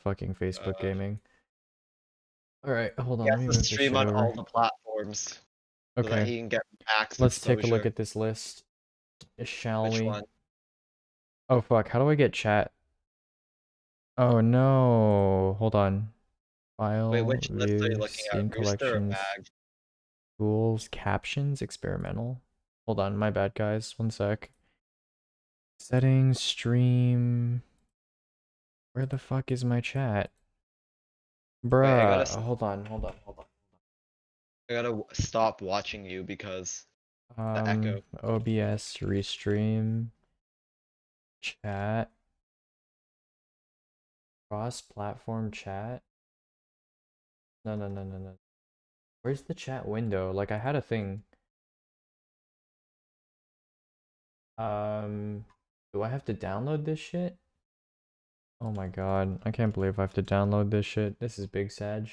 fucking Facebook gaming. Alright, hold He on, let has me to move this stream shit on over. all the platforms so that Okay, he can get max let's take a look exposure. at this list. Shall Which we? one? Oh fuck, how do I get chat? Oh no, hold on. Wait, File, which list are you view, looking at? scene Rooster or collections, Mag? tools, captions, experimental. Hold on, my bad guys, one sec. Settings, stream. Where the fuck is my chat? Wait, Bruh, hold on. I gotta stop watching you because the echo. OBS, restream, chat, cross-platform chat. No. Where's the chat window? Like, I had a thing. Do I have to download this shit? Oh my god, I can't believe I have to download this shit. This is big Sag.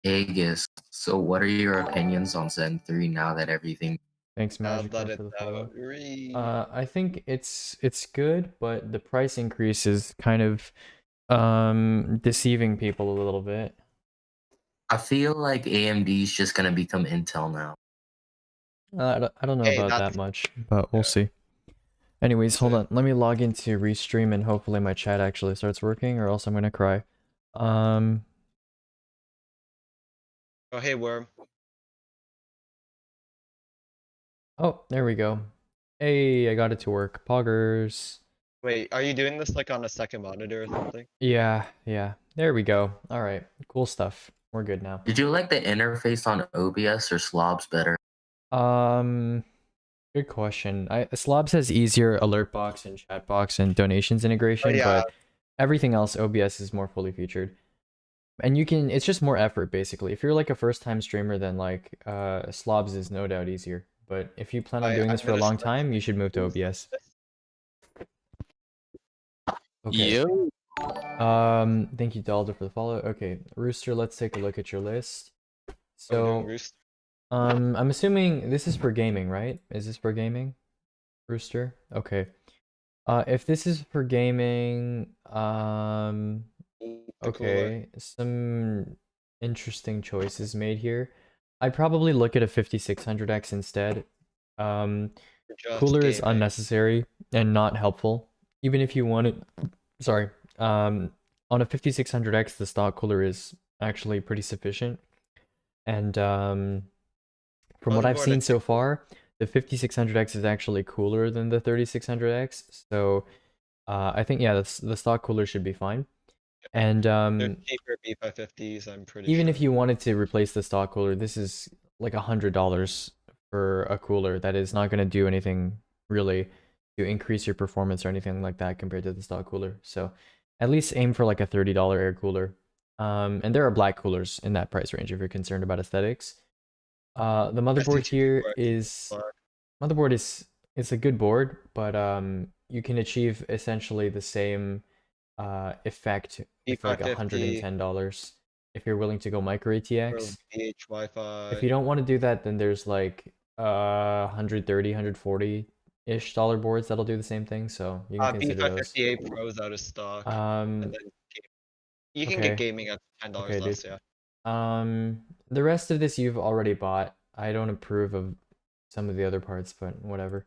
Aegis, so what are your opinions on Zen 3 now that everything... Thanks, That Magikarp, for it's the out. follow. I think it's good, but the price increase is kind of deceiving people a little bit. I feel like AMD's just gonna become Intel now. I don't know Hey, about that that's much, but we'll yeah. see. Anyways, That's hold it. on. Let me log into Restream and hopefully my chat actually starts working, or else I'm gonna cry. Oh, hey, Worm. Oh, there we go. Hey, I got it to work. Poggers. Wait, are you doing this like on a second monitor or something? Yeah. There we go. All right, cool stuff. We're good now. Did you like the interface on OBS or Slobs better? Good question. Slobs has easier alert box and chat box and donations Oh integration, yeah, but everything else OBS is more fully featured. And it's just more effort basically. If you're like a first time streamer, then like Slobs is no doubt easier. But if you plan on doing I'm this for a gonna long start time, you streaming should move to OBS. this. Okay. Yo. Thank you, Dalda, for the follow. Okay, Rooster, let's take a look at your list. Are we doing So, Rooster? I'm assuming this is for gaming, right? Is this for gaming, Rooster? Okay. If this is for gaming, The cooler. okay, some interesting choices made here. I'd probably look at a 5600X instead. Um, For just Cooler is gaming. unnecessary and not helpful. Even if you wanted, sorry, on a 5600X, the stock cooler is actually pretty sufficient. And from what I've Motherboard seen and so cooler. far, the 5600X is actually cooler than the 3600X. So I think, yeah, the stock cooler should be fine. And They're cheaper B550s, I'm pretty even if sure. you wanted to replace the stock cooler, this is like $100 for a cooler. That is not going to do anything really to increase your performance or anything like that compared to the stock cooler. So at least aim for like a $30 air cooler. And there are black coolers in that price range if you're concerned about aesthetics. The motherboard here is ST2 motherboard is it's a good board, but you can achieve essentially the same effect with like B550 $110 if you're willing to go micro or ATX. VH If Wi-Fi. you don't want to do that, then there's like 130, 140-ish dollar boards that'll do the same thing, so you can consider those. B558 Pro's out of stock. And Um, then you can get okay, gaming at $10 okay, dude. less, yeah. The rest of this you've already bought. I don't approve of some of the other parts, but whatever.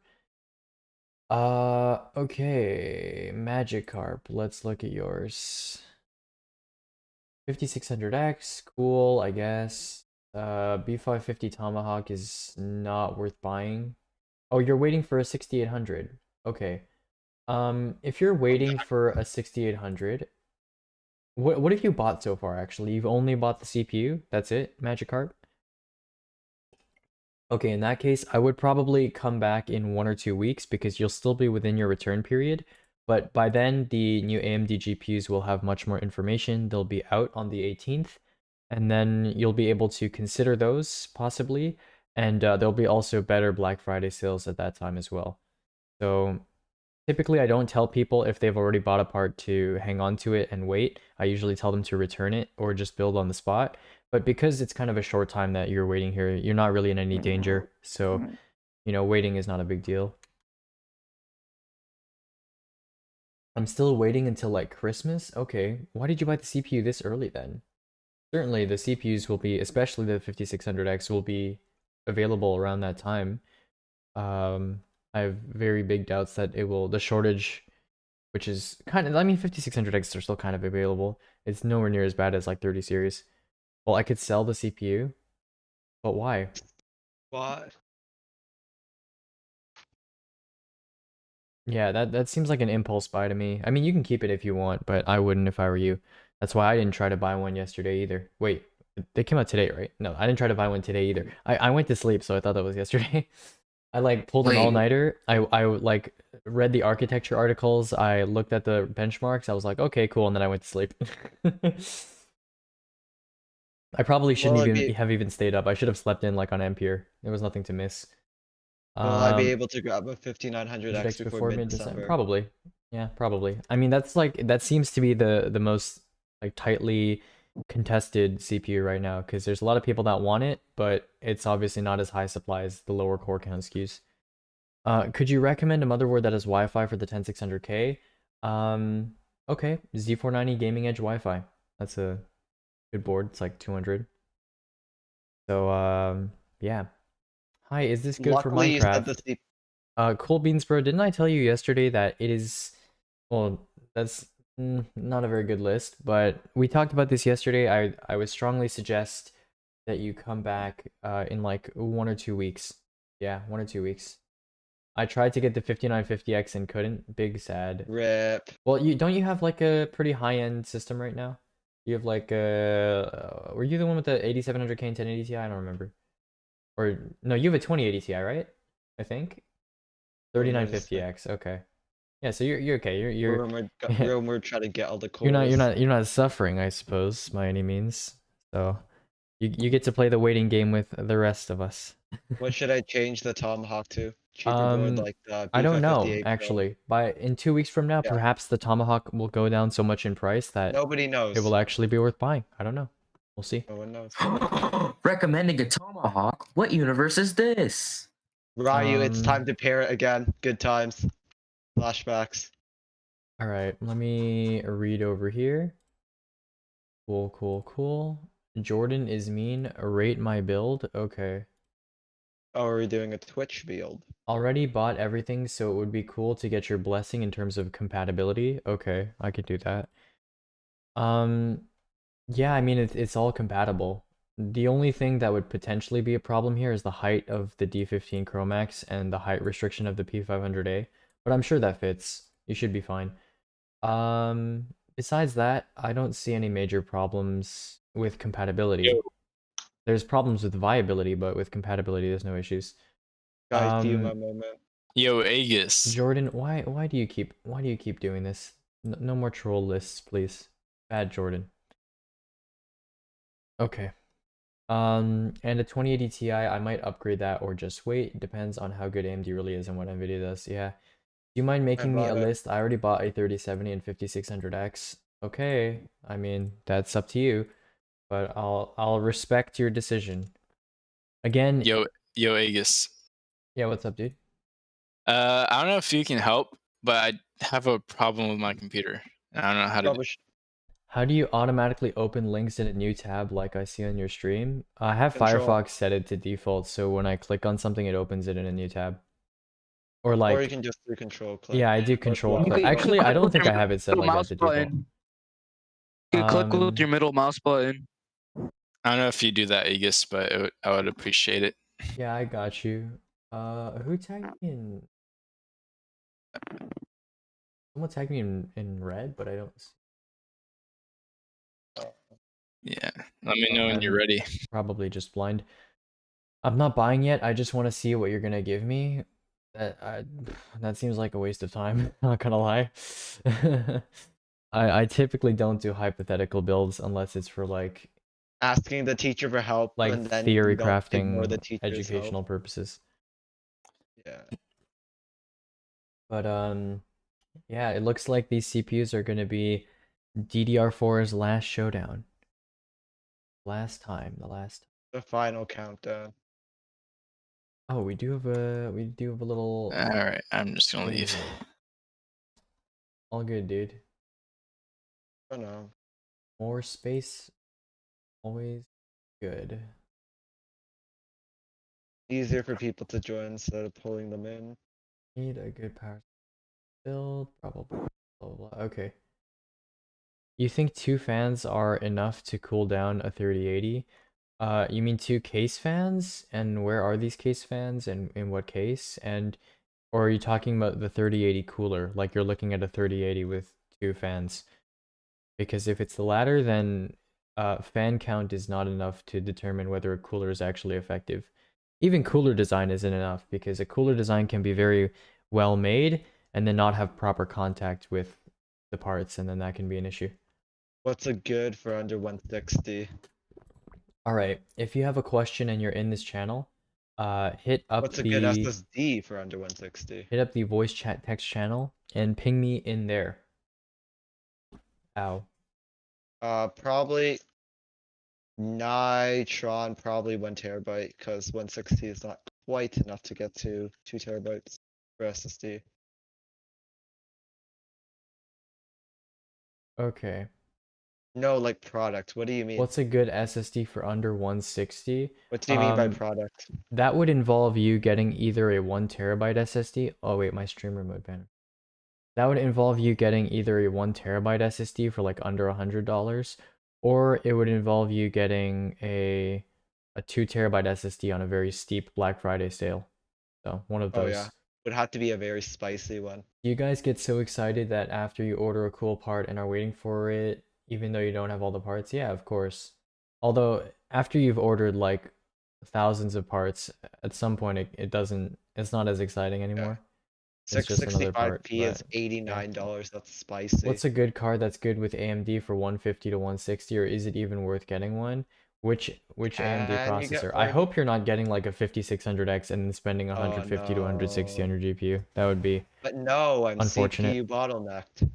Okay, Magikarp. Let's look at yours. 5600X, cool, I guess. B550 Tomahawk is not worth buying. Oh, you're waiting for a 6800. Okay. If you're waiting for a 6800, what have you bought so far actually? You've only bought the CPU? That's it, Magikarp? Okay, in that case, I would probably come back in 1 or 2 weeks because you'll still be within your return period. But by then, the new AMD GPUs will have much more information. They'll be out on the 18th, and then you'll be able to consider those possibly. And there'll be also better Black Friday sales at that time as well. So typically, I don't tell people if they've already bought a part to hang on to it and wait. I usually tell them to return it or just build on the spot. But because it's kind of a short time that you're waiting here, you're not really in any danger. So, waiting is not a big deal. I'm still waiting until like Christmas. Okay, why did you buy the CPU this early then? Certainly the CPUs will be, especially the 5600X, will be available around that time. I have very big doubts that it will, the shortage, which is kind of, I mean, 5600X are still kind of available. It's nowhere near as bad as like 30 series. Well, I could sell the CPU, but why? What? Yeah, that seems like an impulse buy to me. I mean, you can keep it if you want, but I wouldn't if I were you. That's why I didn't try to buy one yesterday either. Wait, they came out today, right? No, I didn't try to buy one today either. I went to sleep, so I thought that was yesterday. I like pulled an Wait, all-nighter. I like read the architecture articles. I looked at the benchmarks. I was like, okay, cool, and then I went to sleep. I probably shouldn't Will I even be have even stayed up. I should have slept in like on Ampere. There was nothing to miss. will I be Um, able to grab a 5900X 100X before before mid-December? mid-December? Probably. Yeah, probably. I mean, that's like that seems to be the most like tightly contested CPU right now because there's a lot of people that want it, but it's obviously not as high supply as the lower core count SKUs. Could you recommend a motherboard that has Wi-Fi for the 10600K? Okay, Z490 Gaming Edge Wi-Fi. That's a good board. It's like 200. So, yeah. Hi, is this good for Luckily, you said Minecraft? the C Cool Beans Bro, didn't I tell you yesterday that it is, well, that's not a very good list, but we talked about this yesterday. I would strongly suggest that you come back in like 1 or 2 weeks. Yeah, 1 or 2 weeks. I tried to get the 5950X and couldn't. Big sad. rip. Well, you have like a pretty high-end system right now? You have like were you the one with the 8700K and 1080 Ti? I don't remember. Or no, you have a 2080 Ti, right? I think. What is that? 3950X. Okay. Yeah, so you're okay. You're Rumored try to get all the you're not you're cores. not you're not suffering, I suppose, by any means. So you get to play the waiting game with the rest of us. What should I change the Tomahawk to? Cheaper board Um, like the I don't know B558 Pro. actually. By in 2 weeks from now, Yeah, perhaps the Tomahawk will go down so much in price that nobody it knows. will actually be worth buying. I don't know. We'll see. No one knows. recommending a tomahawk? What universe is this? Ryu, it's time Um, to pair it again. Good times. Flashbacks. all right. Let me read over here. Cool, cool, cool. Jordan is mean. Rate my build. Okay. Oh, are we doing a Twitch build? Already bought everything, so it would be cool to get your blessing in terms of compatibility. Okay, I could do that. Um, yeah, I mean it's all compatible. The only thing that would potentially be a problem here is the height of the D15 Chromax and the height restriction of the P500A, but I'm sure that fits. You should be fine. Besides that, I don't see any major problems with compatibility. Yo, There's problems with viability, but with compatibility, there's no issues. Guys, do Um, my moment. yo, Aegis. Jordan, why do you keep doing this? No more troll lists, please. Bad Jordan. Okay. And a 2080 Ti, I might upgrade that or just wait. Depends on how good AMD really is and what Nvidia does. Yeah. Do you mind I making me a bought it. list? I already bought a 3070 and 5600X. Okay. I mean, that's up to you, but I'll respect your decision. Again, Yo, Aegis. yeah, what's up, dude? I don't know if you can help, but I have a problem with my computer. And I don't know how to do. Probably How do you automatically open links in a new tab like I see on your stream? I have Control. Firefox set it to default, so when I click on something, it opens it in a new tab. Or Or you like, can just do control click. yeah, I do Or control flat. click. Actually, I don't think I have it set like that to default. You can click with your middle mouse button. I don't know if you do that, Aegis, but I would appreciate it. Yeah, I got you. Who tagged me in? Someone tagged me in red, but I don't see. Yeah. Let me know when you're ready. Probably just blind. I'm not buying yet. I just want to see what you're gonna give me. That seems like a waste of time. Not gonna lie. I typically don't do hypothetical builds unless it's for like Asking the teacher for help and then theory you don't ignore the crafting, teacher's educational help. purposes. Yeah. But yeah, it looks like these CPUs are gonna be DDR4's last showdown. Last time, the last. The final countdown. Oh, we do have a little. All right. I'm just gonna leave. All good, dude. I don't know. More space, always good. Easier for people to join instead of pulling them in. Need a good power build, probably. Blah, blah, blah. Okay. You think 2 fans are enough to cool down a 3080? You mean 2 case fans? And where are these case fans and in what case? And or are you talking about the 3080 cooler? Like you're looking at a 3080 with 2 fans? Because if it's the latter, then fan count is not enough to determine whether a cooler is actually effective. Even cooler design isn't enough because a cooler design can be very well made and then not have proper contact with the parts, and then that can be an issue. What's a good for under 160? All right, if you have a question and you're in this channel, hit up What's a good SSD for under 160? hit up the voice chat text channel and ping me in there. Ow. Probably Nitron, probably 1 terabyte, because 160 is not quite enough to get to 2 terabytes for SSD. Okay. No, like product. What do you mean? What's a good SSD for under 160? What do you mean by Um, product? That would involve you getting either a 1 terabyte SSD. Oh wait, my streamer mode banner. That would involve you getting either a 1 terabyte SSD for like under $100, or it would involve you getting a 2 terabyte SSD on a very steep Black Friday sale. So one of Oh those. yeah, would have to be a very spicy one. You guys get so excited that after you order a cool part and are waiting for it, even though you don't have all the parts? Yeah, of course. Although after you've ordered like thousands of parts, at some point it's not as exciting anymore. It's just another part. 665p is But $89. That's spicy. what's a good card that's good with AMD for 150 to 160, or is it even worth getting one? Which AMD Can you get processor? I one? hope you're not getting like a 5600X and then spending 150 to 160 on your GPU. That would be But no, I'm unfortunate. CPU bottlenecked.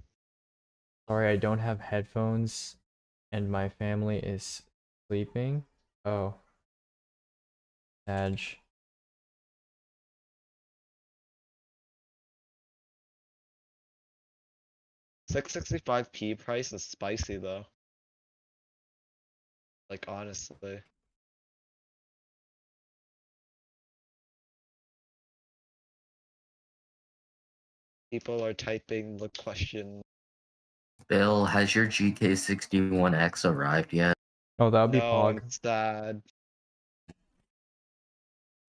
Sorry, I don't have headphones and my family is sleeping. Oh. Edge. $665p price is spicy though. Like honestly. People are typing the question. Bill, has your GK61X arrived yet? Oh, that would be No, Pog. I'm sad.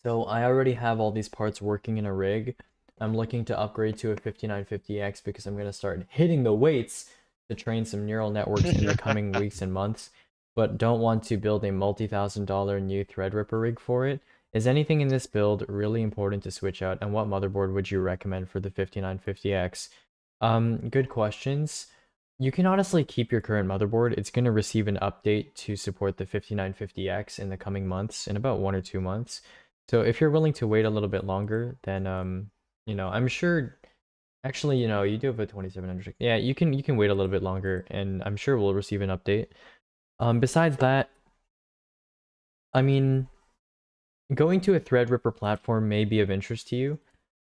So I already have all these parts working in a rig. I'm looking to upgrade to a 5950X because I'm going to start hitting the weights to train some neural networks in the coming weeks and months, but don't want to build a multi-$1,000 new Threadripper rig for it. Is anything in this build really important to switch out, and what motherboard would you recommend for the 5950X? Good questions. You can honestly keep your current motherboard. It's going to receive an update to support the 5950X in the coming months, in about 1 or 2 months. So if you're willing to wait a little bit longer, then you know, I'm sure actually, you know, you do have a 2700. Yeah, you can wait a little bit longer and I'm sure we'll receive an update. Besides that, I mean, going to a Threadripper platform may be of interest to you,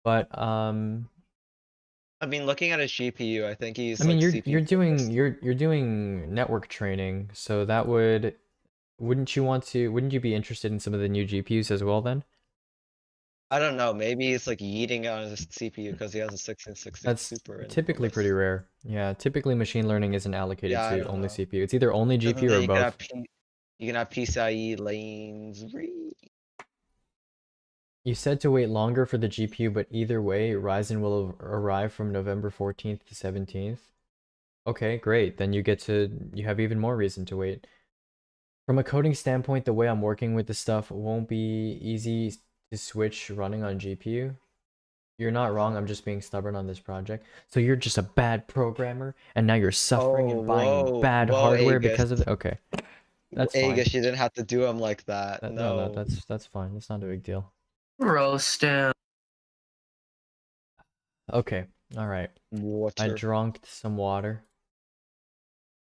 but I mean, looking at his GPU, I think he's I mean, like you're CPU focused. you're doing network training, so that wouldn't you be interested in some of the new GPUs as well then? I don't know, maybe he's like yeeting on his CPU because he has a 1660 That's Super. typically pretty rare. Yeah, typically machine learning isn't allocated Yeah, I to don't only know. CPU. It's either only Because GPU then or you can have both. you can have PCIe lanes. You said to wait longer for the GPU, but either way, Ryzen will arrive from November 14th to 17th. Okay, great. Then you have even more reason to wait. From a coding standpoint, the way I'm working with this stuff won't be easy to switch running on GPU. You're not wrong, I'm just being stubborn on this project. So you're just a bad programmer, and now you're suffering and buying bad hardware because of it? Okay, that's fine. Aegis, you didn't have to do him like that. No, No. that's fine. That's not a big deal. Roast him. Okay, alright. I Water. drank some water.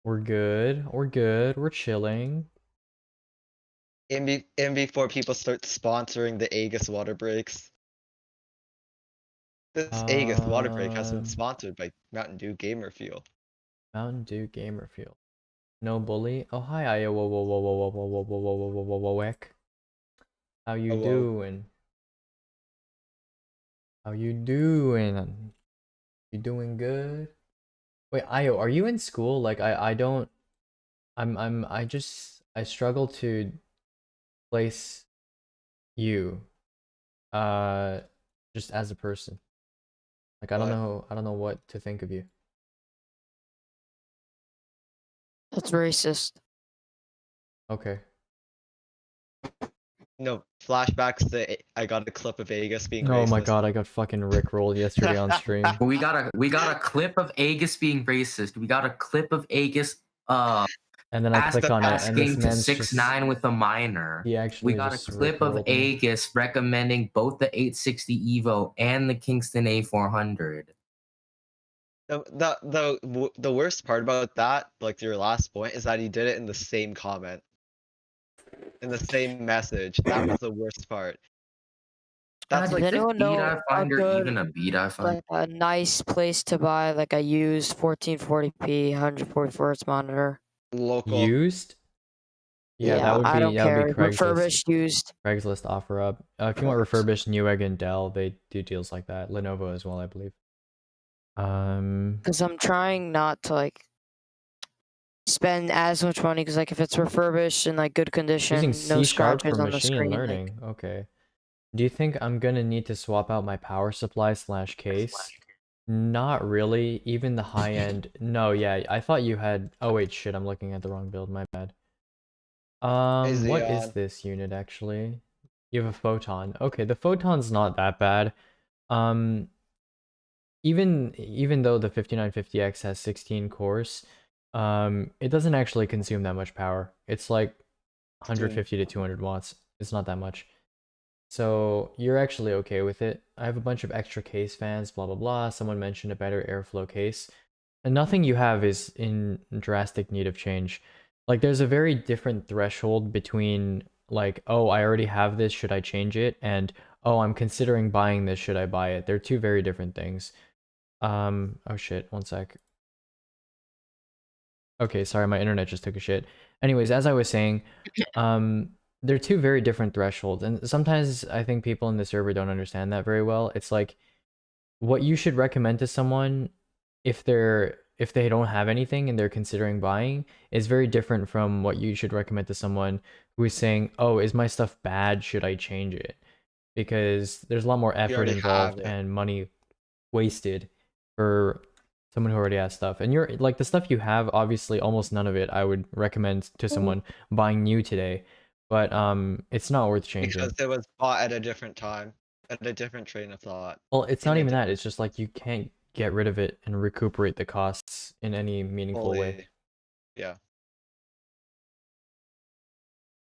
We're good. We're good. We're chilling. In before people start sponsoring the Aegis water breaks. This Aegis water break has been Um, sponsored by Mountain Dew Gamer Fuel. Mountain Dew Gamer Fuel. No bully. Oh hi, Io. Whoa, whoa, whoa, whoa, whoa, whoa, whoa, whoa, whoa, whoa, whoa, whoa, Wick. How you Oh, whoa. doing? How you doing? You doing good? Wait, Io, are you in school? Like, I don't. I struggle to place you, uh, just as a person. Like, I What? don't know what to think of you. That's racist. Okay. No, flashbacks to I got a clip of Aegis being Oh my racist. god, I got fucking rickrolled yesterday on stream. We got a clip of Aegis being racist. We got a clip of Aegis And then I click on it, and this asking to man's 6ix9ine just. with a minor. He We actually got a just clip of rickrolled me. Aegis recommending both the 860 Evo and the Kingston A400. The worst part about that, like your last point, is that he did it in the same comment. In the same message. That was the worst part. That's God, like Does is anyone this know BDI a Finder good, even a BDI Finder? like a nice place to buy like a used 1440p 144 Hz monitor? local. Used? Yeah, that would I don't be care. Craigslist. Refurbished, used. Craigslist offer up. If you want refurbished Newegg and Dell, they do deals like that. Lenovo as well, I believe. Because I'm trying not to like spend as much money. Because like if it's refurbished in like good condition, Using no C# scratches for on the machine screen. learning. Okay. Do you think I'm gonna need to swap out my power supply / case? Not really. Even the high end. No, yeah. I thought you had. Oh wait, shit. I'm looking at the wrong build. My bad. What is Xeon. this unit actually? You have a photon. Okay, the photon's not that bad. Even though the 5950X has 16 cores, it doesn't actually consume that much power. It's like 150 to 200 watts. It's not that much. So you're actually okay with it. I have a bunch of extra case fans, blah blah blah. Someone mentioned a better airflow case. And nothing you have is in drastic need of change. Like there's a very different threshold between like, oh, I already have this, should I change it? And oh, I'm considering buying this, should I buy it? They're two very different things. Oh shit, one sec. Okay, sorry, my internet just took a shit. Anyways, as I was saying, they're two very different thresholds, and sometimes I think people in the server don't understand that very well. It's like what you should recommend to someone if they don't have anything and they're considering buying is very different from what you should recommend to someone who is saying, "Oh, is my stuff bad? Should I change it?" Because there's a lot more effort already involved have it. and money wasted for someone who already has stuff. And you're like the stuff you have, obviously almost none of it I would recommend to someone buying new today. But it's not worth changing. Because it was bought at a different time, at a different train of thought. Well, it's in not a even that. different- It's just like you can't get rid of it and recuperate the costs in any meaningful way. Fully. Yeah.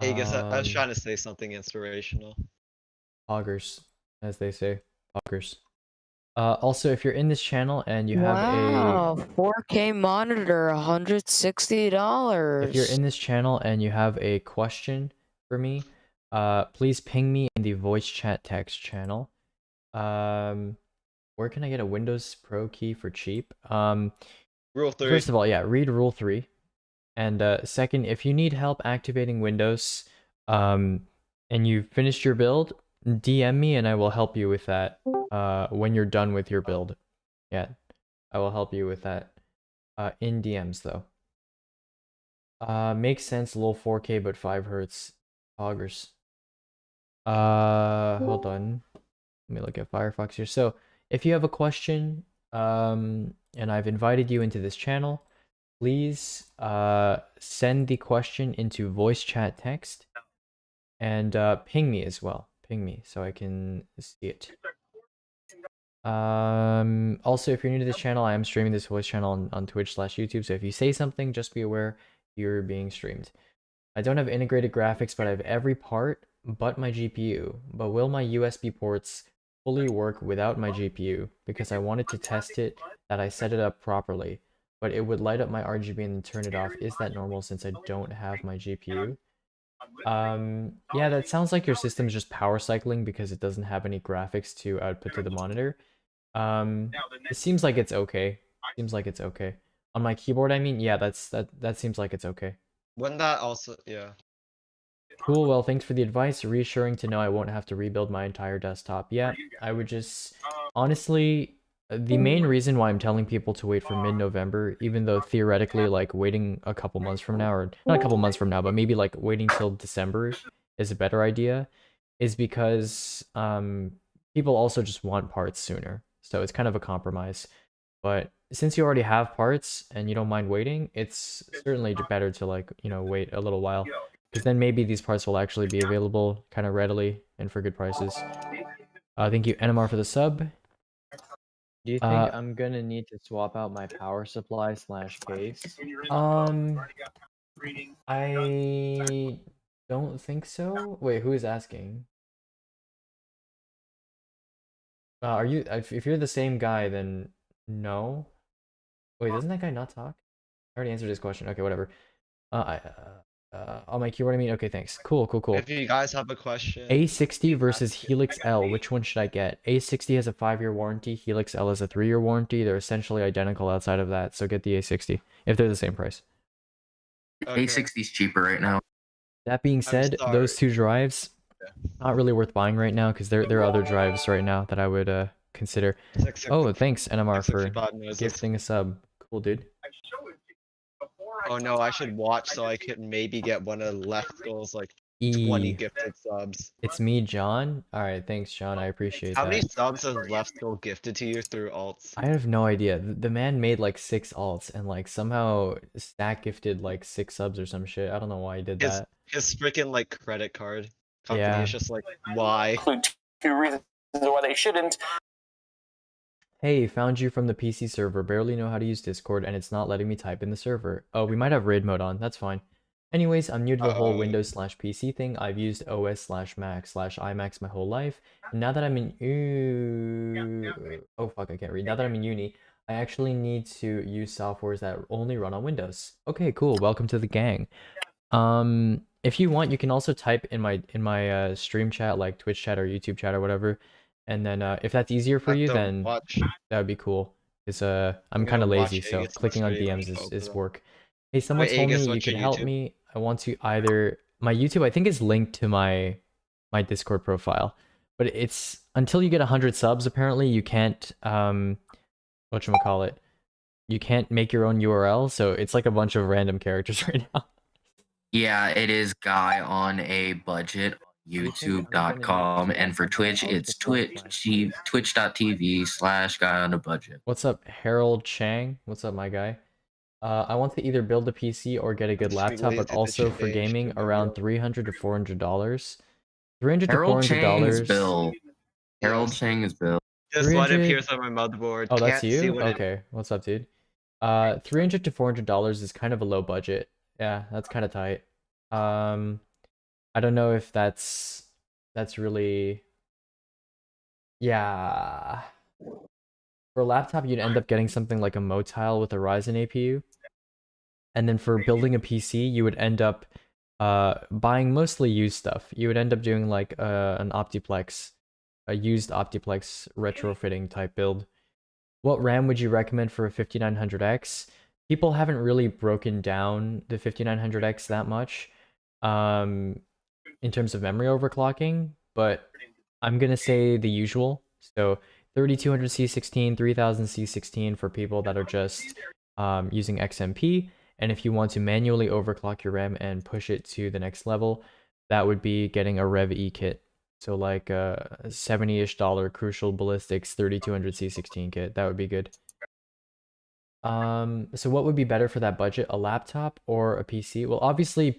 Aegis, I was trying to say something inspirational. Poggers, as they say. Poggers. Also, if you're in this channel and you have Wow, 4K monitor, $160. if you're in this channel and you have a question for me, please ping me in the voice chat text channel. Where can I get a Windows Pro key for cheap? Rule 3. First of all, yeah, read Rule 3. And second, if you need help activating Windows, and you've finished your build, DM me and I will help you with that. When you're done with your build, yeah, I will help you with that. In DMs though. Makes sense. Low 4K but 5 hertz. Poggers. Hold on. Let me look at Firefox here. So if you have a question, and I've invited you into this channel, please send the question into voice chat text and ping me as well. Ping me so I can see it. Also, if you're new to this channel, I am streaming this voice channel on Twitch/YouTube. So if you say something, just be aware you're being streamed. I don't have integrated graphics, but I have every part but my GPU. But will my USB ports fully work without my GPU? Because I wanted to test it that I set it up properly, but it would light up my RGB and then turn it off. Is that normal since I don't have my GPU? Yeah, that sounds like your system's just power cycling because it doesn't have any graphics to output to the monitor. It seems like it's okay. Seems like it's okay. On my keyboard, I mean, yeah, that seems like it's okay. Wouldn't that also, yeah. Cool, well, thanks for the advice. Reassuring to know I won't have to rebuild my entire desktop. Yeah, I would just... Honestly, the main reason why I'm telling people to wait for mid-November, even though theoretically, like, waiting a couple months from now, or not a couple months from now, but maybe, like, waiting till December is a better idea, is because, people also just want parts sooner. So it's kind of a compromise. But since you already have parts and you don't mind waiting, it's certainly better to, like, you know, wait a little while. Because then maybe these parts will actually be available kind of readily and for good prices. Thank you, NMR, for the sub. Do you think I'm gonna need to swap out my power supply / case? I don't think so. Wait, who is asking? Are you, if you're the same guy, then no. Wait, doesn't that guy not talk? I already answered his question. Okay, whatever. I'll make you what I mean. Okay, thanks. Cool. If you guys have a question. A60 versus Helix L. Which one should I get? A60 has a 5-year warranty. Helix L has a 3-year warranty. They're essentially identical outside of that. So get the A60 if they're the same price. Okay. A60 is cheaper right now. That being said, those two drives, not really worth buying right now because there are other drives right now that I would consider. Oh, thanks NMR for 665 noises. gifting a sub. Cool, dude. Oh no, I should watch so I could maybe get one of Left Skull's like 20 E. gifted subs. It's me, John. All right, thanks, John. I appreciate How that. many subs has Left Skull gifted to you through alts? I have no idea. The man made like 6 alts and like somehow stack gifted like 6 subs or some shit. I don't know why he did that. His freaking like credit card company Yeah. is just like, why? Two reasons why they shouldn't. Hey, found you from the PC server. Barely know how to use Discord and it's not letting me type in the server. Oh, we might have raid mode on. That's fine. Anyways, I'm new to the whole Windows /PC thing. I've used OS /Mac /iMacs my whole life. And now that I'm in oh fuck, I can't read. Now that I'm in uni, I actually need to use softwares that only run on Windows. Okay, cool. Welcome to the gang. If you want, you can also type in my stream chat, like Twitch chat or YouTube chat or whatever. And then if that's easier for you, then that would be cool. Because I'm kind of lazy, so clicking on DMs is work. Hey, someone told me you could help me. I want to either my YouTube, I think, is linked to my Discord profile, but it's until you get 100 subs. Apparently, you can't whatchamacallit, you can't make your own URL. So it's like a bunch of random characters right now. Yeah, it is Guy on a budget. YouTube.com, and for Twitch it's twitch.tv/guy on a budget. What's up, Harold Chang? What's up, my guy? I want to either build a PC or get a good laptop, but also for gaming around $300 to $400. $300 to $400. Harold Chang is Bill. Just what appears on my motherboard. Oh, that's you? Okay, what's up, dude? $300 to $400 is kind of a low budget. Yeah, that's kind of tight. I don't know if that's really, yeah. For a laptop, you'd end up getting something like a Motile with a Ryzen APU. And then for building a PC, you would end up buying mostly used stuff. You would end up doing like an Optiplex, a used Optiplex retrofitting type build. What RAM would you recommend for a 5900X? People haven't really broken down the 5900X that much. In terms of memory overclocking, but I'm gonna say the usual. So 3200C16, 3000C16 for people that are just using XMP, and if you want to manually overclock your RAM and push it to the next level, that would be getting a Rev E kit. So like a $70-ish Crucial Ballistics 3200C16 kit. That would be good. So what would be better for that budget, a laptop or a PC? Well, obviously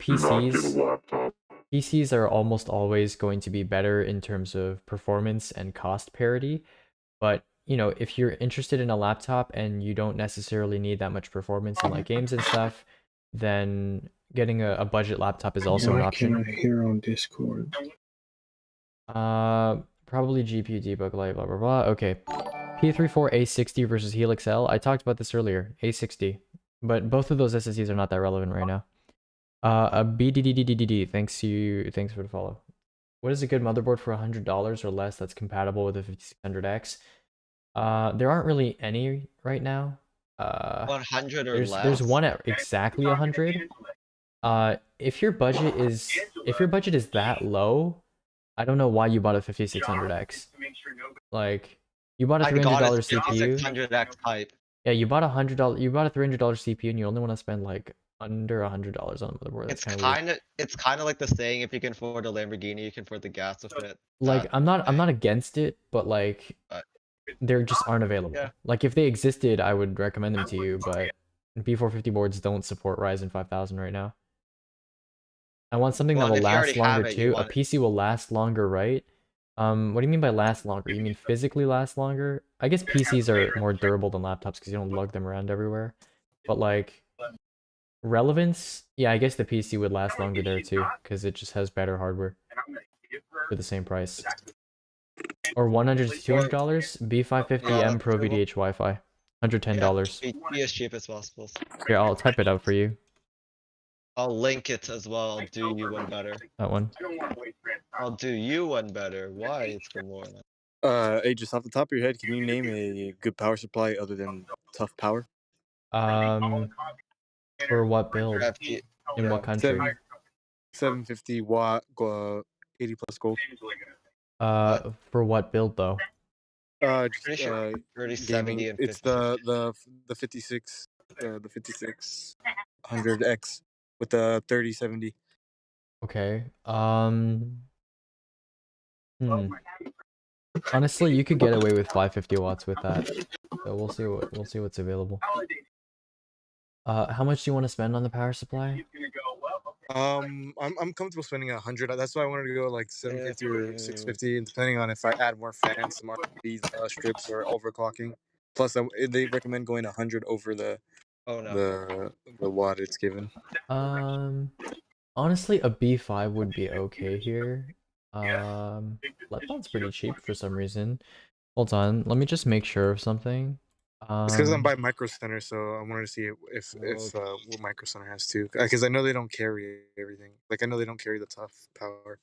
PCs are almost always going to be better in terms of performance and cost parity, but you know, if you're interested in a laptop and you don't necessarily need that much performance in like games and stuff, then getting a budget laptop is also an option. I hear on Discord. Probably GPU debug light, blah blah blah. Okay, P34 A60 versus Helix L. I talked about this earlier. A60, but both of those SSDs are not that relevant right now. A BDDDDD, thanks for the follow. What is a good motherboard for $100 or less that's compatible with a 5600X? There aren't really any right now. 100 or There's less. one at exactly 100. If your budget is that low, I don't know why you bought a 5600X. Like, you bought a I $300 got it. CPU. 600X type. Yeah, you bought a $300 CPU, and you only want to spend like under $100 on a motherboard. That's It's kind of like the saying, if you can afford a Lamborghini, you can afford the gas with it. Like, That I'm not way. against it, but like, But- there just aren't available. Yeah. Like, if they existed, I would recommend them to you, but B450 boards don't support Ryzen 5000 right now. I want something Well, that and will if you last already have longer it, you too. A want it- PC will last longer, right? What do you mean by last longer? You mean physically last longer? I guess PCs are more durable than laptops because you don't lug them around everywhere. But like, relevance, yeah, I guess the PC would last longer there too because it just has better hardware for the same price. Or $100 to $200, B550M Pro VDH Wi-Fi, $110. Be as cheap as possible. Here, I'll type it out for you. I'll link it as well. I'll do you one better. That one. I'll do you one better. Why? It's for more. Hey, just off the top of your head, can you name a good power supply other than Tough Power? For what build? In what country? 750 watt, 80 plus gold. For what build though? Just, Pretty sure 3070 gaming. and It's 50. the 56, the 5600X with the 3070. Okay. Honestly, you could get away with 550 watts with that. So we'll see what's available. How much do you want to spend on the power supply? I'm comfortable spending 100. That's why I wanted to go like 750 or 650, and depending on if I add more fans, some RGB strips, or overclocking. Plus, they recommend going 100 over the Oh no. the watt it's given. Honestly, a B5 would be okay here. Lepton's pretty cheap for some reason. Hold on, let me just make sure of something. It's because I'm by Micro Center, so I wanted to see if what Micro Center has too. Because I know they don't carry everything. Like I know they don't carry the Tough Power.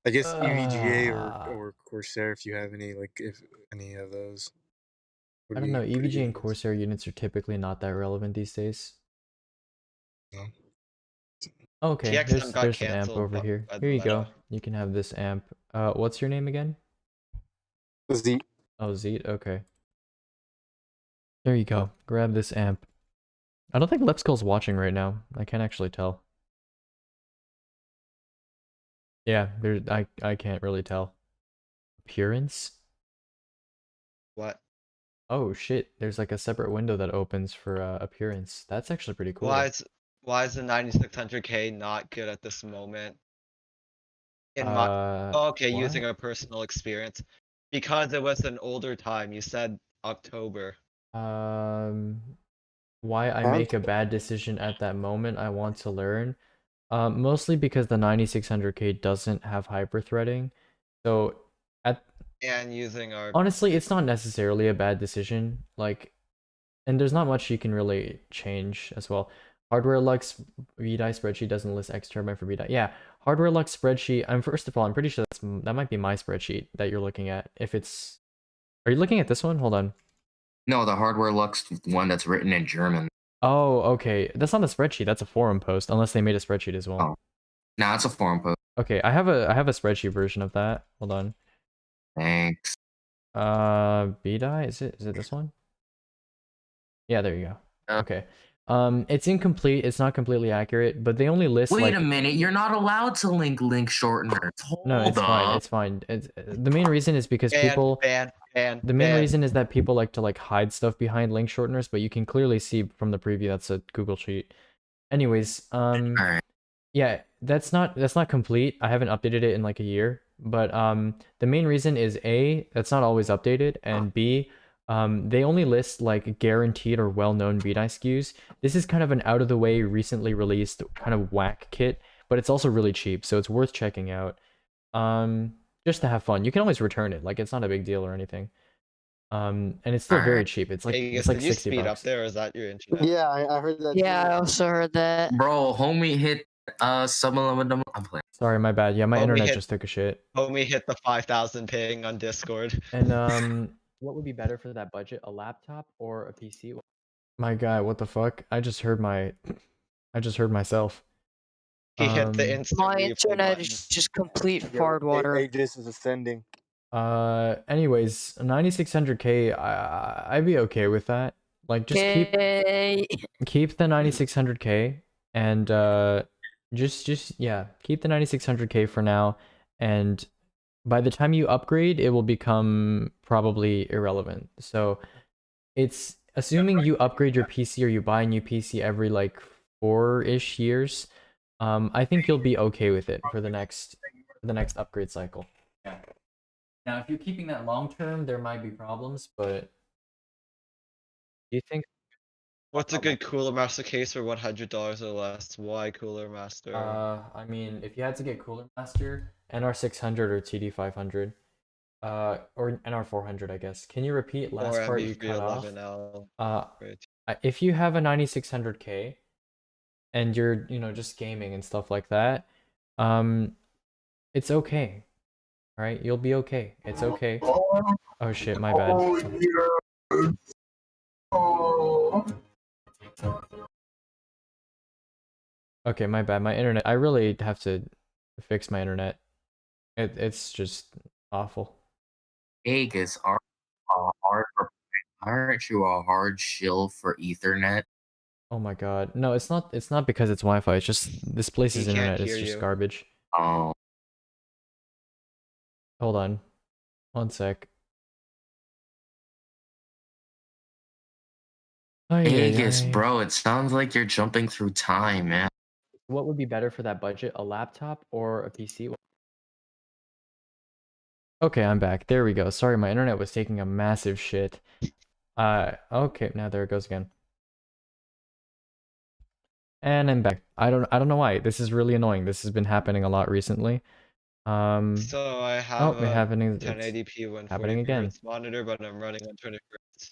I guess EVGA or Corsair, if you have any, like if any of those. I don't know. EVGA and Corsair units are typically not that relevant these days. No. Okay, TXM got there's an amp canceled over by here. the Here you go. meta. You can have this amp. What's your name again? Z. Oh, Zeet. Okay. There you go. Grab this amp. I don't think Lepskull's watching right now. I can't actually tell. Yeah, I can't really tell. Appearance? What? Oh shit, there's like a separate window that opens for appearance. That's actually pretty cool. Why is the 9600K not good at this moment? In my okay, what? using a personal experience. Because it was an older time. You said October. Why I make a bad decision at that moment, I want to learn. Mostly because the 9600K doesn't have hyperthreading. So And using our honestly, it's not necessarily a bad decision. Like, and there's not much you can really change as well. Hardware Lux VDI spreadsheet doesn't list X turbine for VDI. Yeah, Hardware Lux spreadsheet. First of all, I'm pretty sure that might be my spreadsheet that you're looking at. If it's, are you looking at this one? Hold on. No, the Hardware Lux one that's written in German. Oh, okay. That's not a spreadsheet. That's a forum post. Unless they made a spreadsheet as well. Oh. Nah, it's a forum post. Okay, I have a spreadsheet version of that. Hold on. Thanks. VDI, is it this one? Yeah, there you go. Okay. It's incomplete. It's not completely accurate, but they only list Wait like... a minute, you're not allowed to link shorteners. No, it's fine. It's fine. The main reason is because people... The main reason is that people like to like hide stuff behind link shorteners, but you can clearly see from the preview that's a Google Sheet. Anyways, Alright. yeah, that's not complete. I haven't updated it in like a year, but the main reason is A, that's not always updated, and B, they only list like guaranteed or well-known VDI SKUs. This is kind of an out-of-the-way, recently released kind of whack kit, but it's also really cheap, so it's worth checking out. Just to have fun. You can always return it. Like, it's not a big deal or anything. And it's still very cheap. It's like Hey, it's like did you 60 speed bucks. up there, or is that your internet? Yeah, I heard that. Yeah, I also heard that. Bro, homie hit Subliminal. I'm playing. Sorry, my bad. Yeah, my Oh, we internet hit- just took a shit. Homie hit the 5,000 ping on Discord. And what would be better for that budget? A laptop or a PC? My guy, what the fuck? I just heard myself. He hit the Um, instant My replay internet button. is just complete Yo, hard water. Aegis is ascending. anyways, 9600K, I'd be okay with that. Like, just Okay. keep the 9600K and just yeah, keep the 9600K for now, and by the time you upgrade it will become probably irrelevant. So it's assuming you upgrade your PC or you buy a new PC every like 4-ish years. I think you'll be okay with it for the next upgrade cycle. Yeah. Now if you're keeping that long term there might be problems, but do you think What's a good Cooler Master case for $100 or less? Why Cooler Master? I mean, if you had to get Cooler Master, NR600 or TD500, or NR400, I guess. Can you repeat last or part you cut off? MB311L. Great. If you have a 9600K and you're, just gaming and stuff like that, it's okay. All right, you'll be okay. It's okay. Oh shit, my bad. Okay, my bad. My internet. I really have to fix my internet. It's just awful. Aegis, aren't you a hard shill for Ethernet? Oh my god. No, it's not. It's not because it's Wi-Fi. It's just this place's He can't internet is hear just you. garbage. Oh, Hold on. One sec. Ay, ay, Aegis, ay. bro, it sounds like you're jumping through time, man. What would be better for that budget? A laptop or a PC? Okay, I'm back. There we go. Sorry, my internet was taking a massive shit. Okay, now there it goes again. And I'm back. I don't know why. This is really annoying. This has been happening a lot recently. So I have it happening. a 1080p 140 happening again. Hz monitor, but I'm running 120 Hz.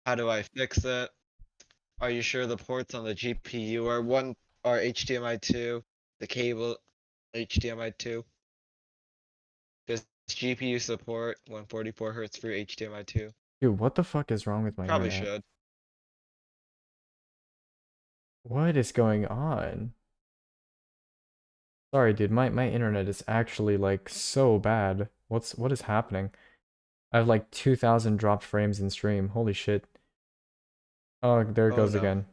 How do I fix it? Are you sure the ports on the GPU are HDMI 2? The cable HDMI 2? Does GPU support 144 Hz for HDMI 2? Dude, what the fuck is wrong with my Probably internet? should. What is going on? Sorry, dude, my internet is actually like so bad. What is happening? I have like 2,000 dropped frames in stream. Holy shit. Oh, there it Oh, goes no. again.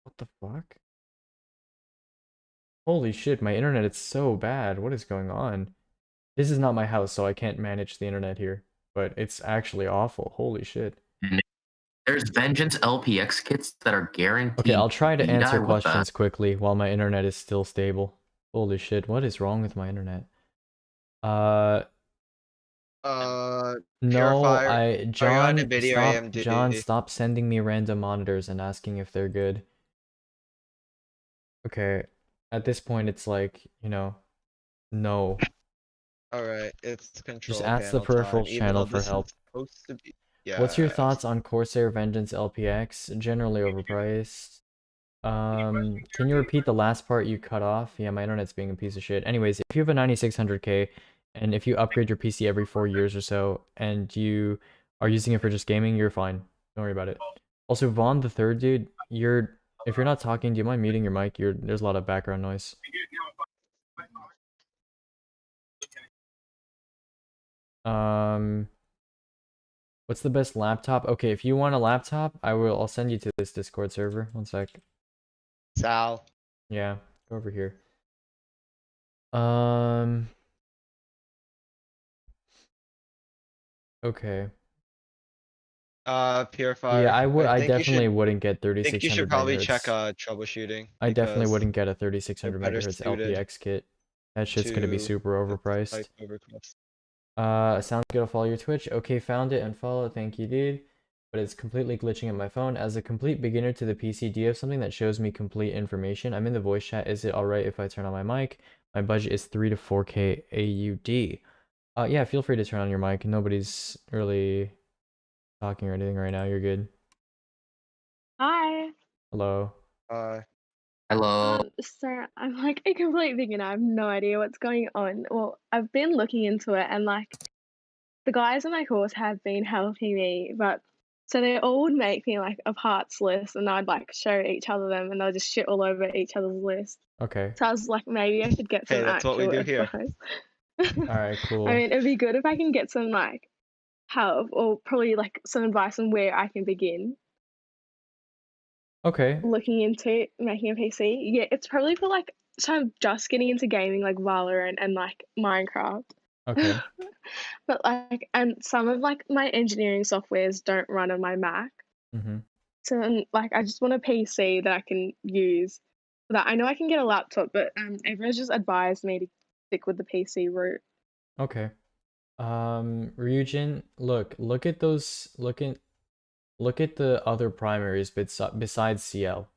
What the fuck? Holy shit, my internet is so bad. What is going on? This is not my house, so I can't manage the internet here. But it's actually awful. Holy shit. There's Vengeance LPX kits that are guaranteed. Okay, I'll try to die answer with that. questions quickly while my internet is still stable. Holy shit, what is wrong with my internet? No, Purifier, John, NVIDIA or stop, AMD? John, stop sending me random monitors and asking if they're good. Okay, at this point it's like, no. Alright, it's control ask the panel peripherals time, even channel though for this help. is supposed to be- What's your Yeah. thoughts on Corsair Vengeance LPX? Generally overpriced. Can you repeat the last part you cut off? Yeah, my internet's being a piece of shit. Anyways, if you have a 9600K and if you upgrade your PC every 4 years or so and you are using it for just gaming, you're fine. Don't worry about it. Also, Vaughn the third dude, if you're not talking, do you mind muting your mic? There's a lot of background noise. What's the best laptop? Okay, if you want a laptop, I'll send you to this Discord server. One sec. Sal. Yeah, go over here. Okay. Purifier. Yeah, I think you definitely should- wouldn't get I think you 3600 should probably megahertz. check troubleshooting. I definitely because wouldn't get a 3600 better megahertz suited LPX kit. That shit's gonna be to super overpriced. type of request. Sounds good. I'll follow your Twitch. Okay, found it and follow. Thank you, dude. But it's completely glitching at my phone. As a complete beginner to the PC, do you have something that shows me complete information? I'm in the voice chat. Is it alright if I turn on my mic? My budget is 3 to 4K AUD. Yeah, feel free to turn on your mic. Nobody's really talking or anything right now. You're good. Hi. Hello. Uh, Hello. So I'm like a complete beginner. I have no idea what's going on. Well, I've been looking into it, and like the guys in my course have been helping me, but so they all would make me like a parts list, and I'd like show each other them, and they'll just shit all over each other's list. Okay. So I was like, maybe I should get some Hey, that's what we actual do here. advice. All right, cool. I mean, it'd be good if I can get some like help, or probably like some advice on where I can begin Okay. looking into making a PC. Yeah, it's probably for like, so I'm just getting into gaming like Valorant and like Minecraft. Okay. But like, and some of like my engineering softwares don't run on my Mac. Mm-hmm. So like, I just want a PC that I can use. For that I know I can get a laptop, but everyone's just advised me to stick with the PC route. Okay. Ryujin, look at those, look at the other primaries besides CL.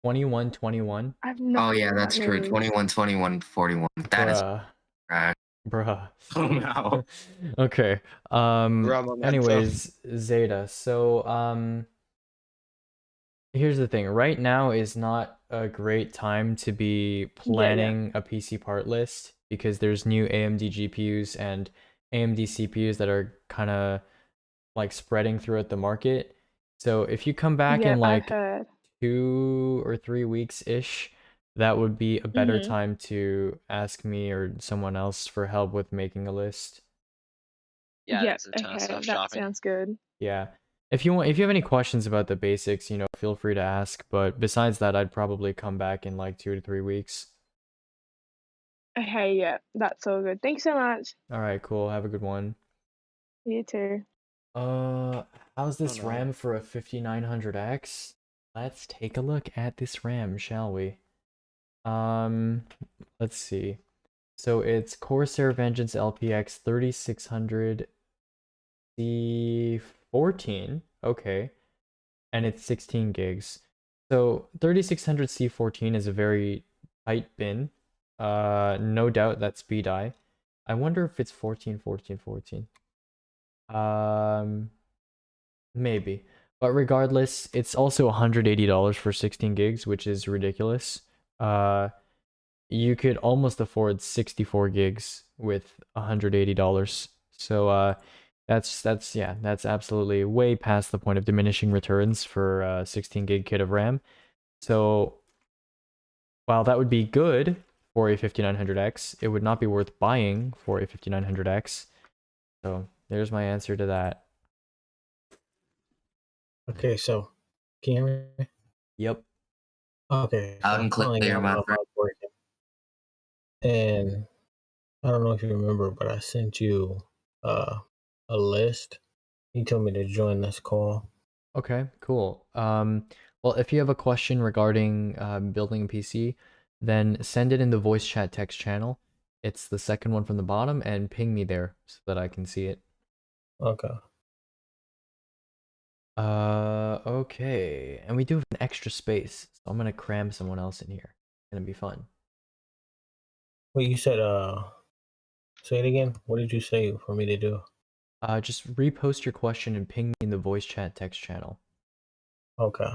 21, 21. I've no Oh idea yeah, what that's that true. means. 21, 21, 41. That is Bruh. correct. Bruh. Oh no. Okay. Memento. Anyways, Zeta. So, here's the thing. Right now is not a great time to be planning a PC part list because there's new AMD GPUs and AMD CPUs that are kind of like spreading throughout the market. So if you come back Yeah, in I've like heard. 2 or 3 weeks ish, that would be a better Mhm. time to ask me or someone else for help with making a list. Yeah, okay, that sounds good. Yeah. If you have any questions about the basics, feel free to ask. But besides that, I'd probably come back in like 2 to 3 weeks. Okay, yeah, that's all good. Thanks so much. All right, cool. Have a good one. You too. How's this no. RAM for a 5900X? Let's take a look at this RAM, shall we? Let's see. So it's Corsair Vengeance LPX 3600 C14. Okay. And it's 16 gigs. So 3600 C14 is a very tight bin. No doubt that's SpeedEye. I wonder if it's 14. Maybe. But regardless, it's also $180 for 16 gigs, which is ridiculous. You could almost afford 64 gigs with $180. So that's absolutely way past the point of diminishing returns for a 16 gig kit of RAM. So while that would be good for a 5900X, it would not be worth buying for a 5900X. So there's my answer to that. Okay, so can you hear me? Yep. Okay. Loud and clear, my friend. working. And I don't know if you remember, but I sent you a list. You told me to join this call. Okay, cool. Well, if you have a question regarding building a PC, then send it in the voice chat text channel. It's the second one from the bottom, and ping me there so that I can see it. Okay. Okay. And we do have an extra space, so I'm gonna cram someone else in here. It's gonna be fun. Wait, you said say it again. What did you say for me to do? Just repost your question and ping me in the voice chat text channel. Okay.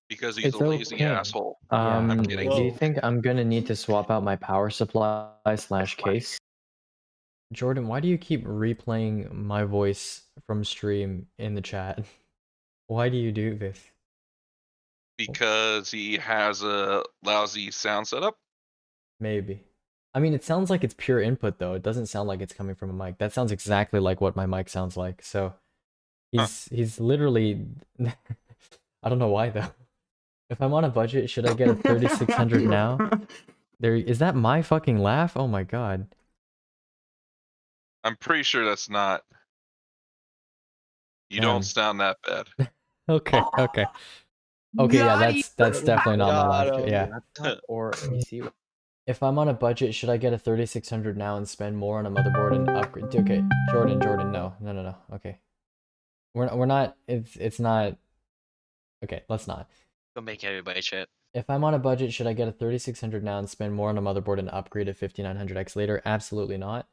Because he's a lazy asshole. I'm kidding. do you think I'm gonna need to swap out my power supply / case? Jordan, why do you keep replaying my voice from stream in the chat? Why do you do this? Because he has a lousy sound setup. Maybe. I mean, it sounds like it's pure input though. It doesn't sound like it's coming from a mic. That sounds exactly like what my mic sounds like. So he's literally I don't know why though. If I'm on a budget, should I get a 3600 now? Is that my fucking laugh? Oh my god. I'm pretty sure that's not. You don't sound that bad. Okay. Yeah, that's definitely not my laughter. Yeah. Or let me see. If I'm on a budget, should I get a 3600 now and spend more on a motherboard and upgrade? Okay, Jordan, no. Okay, we're not. It's not. Okay, let's not. Go make everybody chat. If I'm on a budget, should I get a 3600 now and spend more on a motherboard and upgrade a 5900X later? Absolutely not.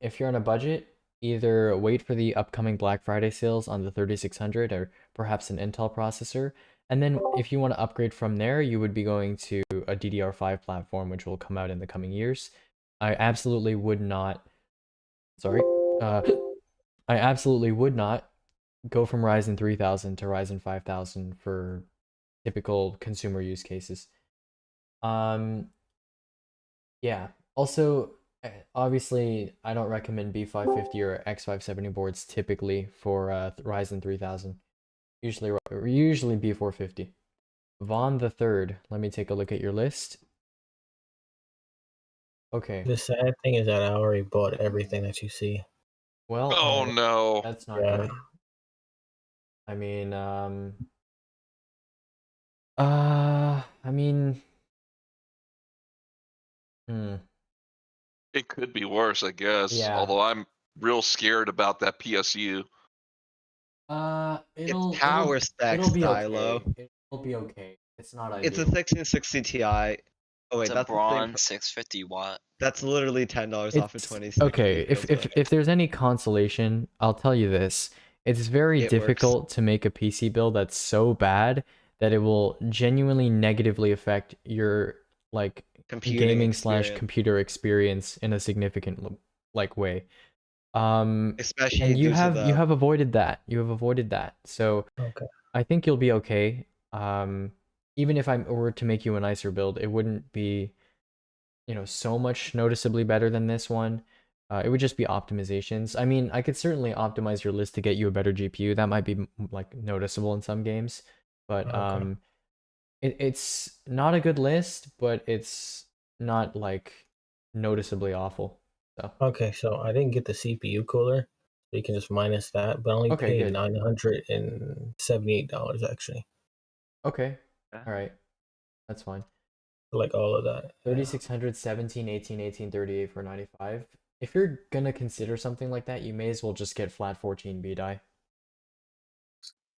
If you're on a budget, either wait for the upcoming Black Friday sales on the 3600 or perhaps an Intel processor, And then if you want to upgrade from there, you would be going to a DDR5 platform, which will come out in the coming years. I absolutely would not. Sorry. I absolutely would not go from Ryzen 3000 to Ryzen 5000 for typical consumer use cases. Yeah. Also, obviously, I don't recommend B550 or X570 boards typically for Ryzen 3000. Usually B450. Vaughn the Third. Let me take a look at your list. Okay. The sad thing is that I already bought everything that you see. Well, Oh no. that's not Yeah. good. I mean, It could be worse, I guess. Yeah. Although I'm real scared about that PSU. it'll power specs, it'll be Stylo. okay. It'll be okay. It's not ideal. It's a 1660 Ti. Oh wait, It's a that's the same Braun pr- 650 watt. That's literally $10 off of It's 2060. okay. It feels like. If there's any consolation, I'll tell you this: it's very It works. difficult to make a PC build that's so bad that it will genuinely negatively affect your like Computing gaming / experience. computer experience in a significant like way. Especially and you due to have the- you have avoided that. You have avoided that. So Okay. I think you'll be okay. Even if I were to make you a nicer build, it wouldn't be, so much noticeably better than this one. It would just be optimizations. I mean, I could certainly optimize your list to get you a better GPU. That might be like noticeable in some games, but Okay. it's not a good list, but it's not like noticeably awful. So Okay, so I didn't get the CPU cooler, so you can just minus that, but I only Okay, paid good. $978 actually. Okay. All right. That's fine. Like all of that. 3600, 17, 18, 18, 38 for 95. If you're gonna consider something like that, you may as well just get flat 14 B die.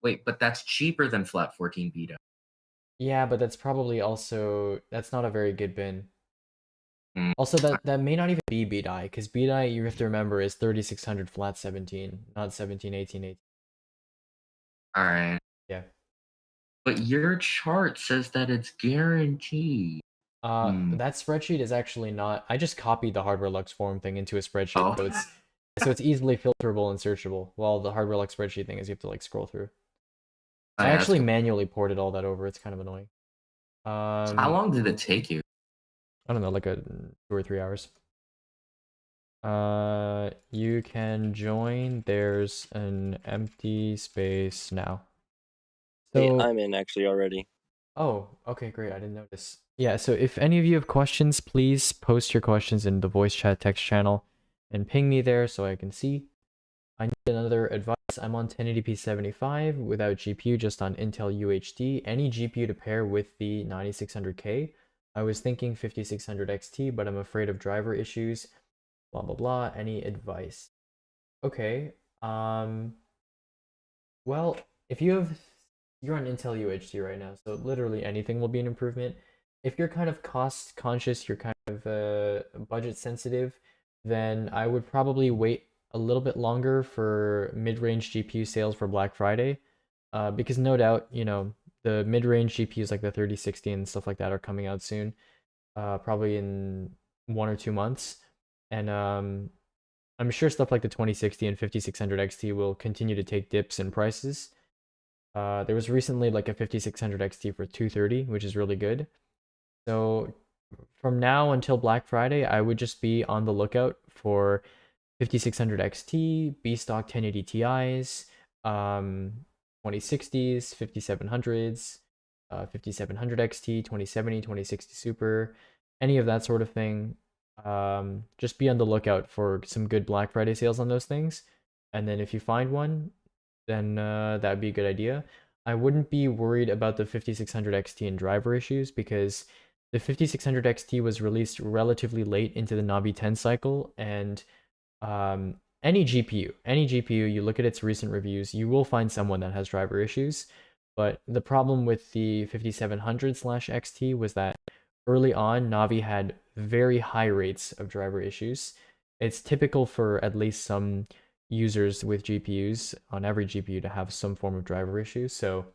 Wait, but that's cheaper than flat 14 beta. Yeah, but that's probably also that's not a very good bin. Mm. Also, that may not even be B die, because B die you have to remember is 3600 flat 17, not 17, 18, 18. All right. Yeah. But your chart says that it's guaranteed. That spreadsheet is actually not. I just copied the Hardware Lux forum thing into a spreadsheet, so it's easily filterable and searchable. While the Hardware Lux spreadsheet thing is you have to like scroll through. I actually manually ported all that over. It's kind of annoying. How long did it take you? I don't know, like 2 or 3 hours. You can join. There's an empty space now. Hey, So I'm in actually already. Oh, okay, great. I didn't notice. Yeah, so if any of you have questions, please post your questions in the voice chat text channel and ping me there so I can see. I need another advice. I'm on 1080p 75 without GPU, just on Intel UHD. Any GPU to pair with the 9600K? I was thinking 5600 XT, but I'm afraid of driver issues. Blah blah blah. Any advice? Okay. Well, if you're on Intel UHD right now, so literally anything will be an improvement. If you're kind of cost conscious, you're kind of budget sensitive, then I would probably wait a little bit longer for mid-range GPU sales for Black Friday, because no doubt, the mid-range GPUs like the 3060 and stuff like that are coming out soon, probably in 1 or 2 months, and I'm sure stuff like the 2060 and 5600 XT will continue to take dips in prices. There was recently like a 5600 XT for $230, which is really good. So from now until Black Friday, I would just be on the lookout for 5600 XT, B stock 1080 Ti's, 2060s, 5700s, 5700 XT, 2070, 2060 Super, any of that sort of thing. Just be on the lookout for some good Black Friday sales on those things. And then if you find one, then that'd be a good idea. I wouldn't be worried about the 5600 XT and driver issues, because the 5600 XT was released relatively late into the Navi 10 cycle, and any GPU, you look at its recent reviews, you will find someone that has driver issues. But the problem with the 5700/XT was that early on, Navi had very high rates of driver issues. It's typical for at least some users with GPUs on every GPU to have some form of driver issues. So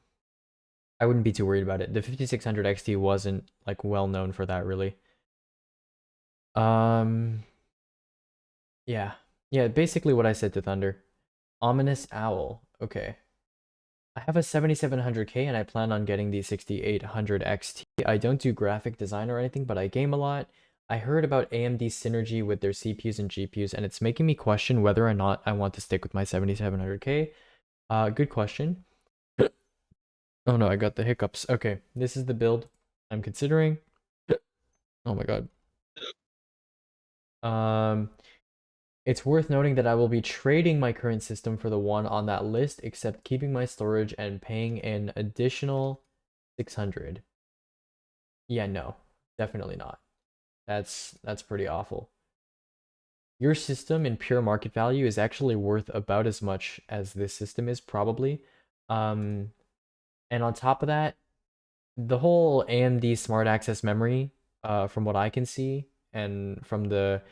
I wouldn't be too worried about it. The 5600 XT wasn't like well known for that really. Yeah. Yeah, basically what I said to Thunder. Ominous Owl. Okay. I have a 7700K and I plan on getting the 6800 XT. I don't do graphic design or anything, but I game a lot. I heard about AMD's synergy with their CPUs and GPUs, and it's making me question whether or not I want to stick with my 7700K. Good question. Oh no, I got the hiccups. Okay, this is the build I'm considering. Oh my god. It's worth noting that I will be trading my current system for the one on that list, except keeping my storage and paying an additional 600. Yeah, no, definitely not. That's pretty awful. Your system in pure market value is actually worth about as much as this system is, probably. And on top of that, the whole AMD Smart Access memory, from what I can see, and from the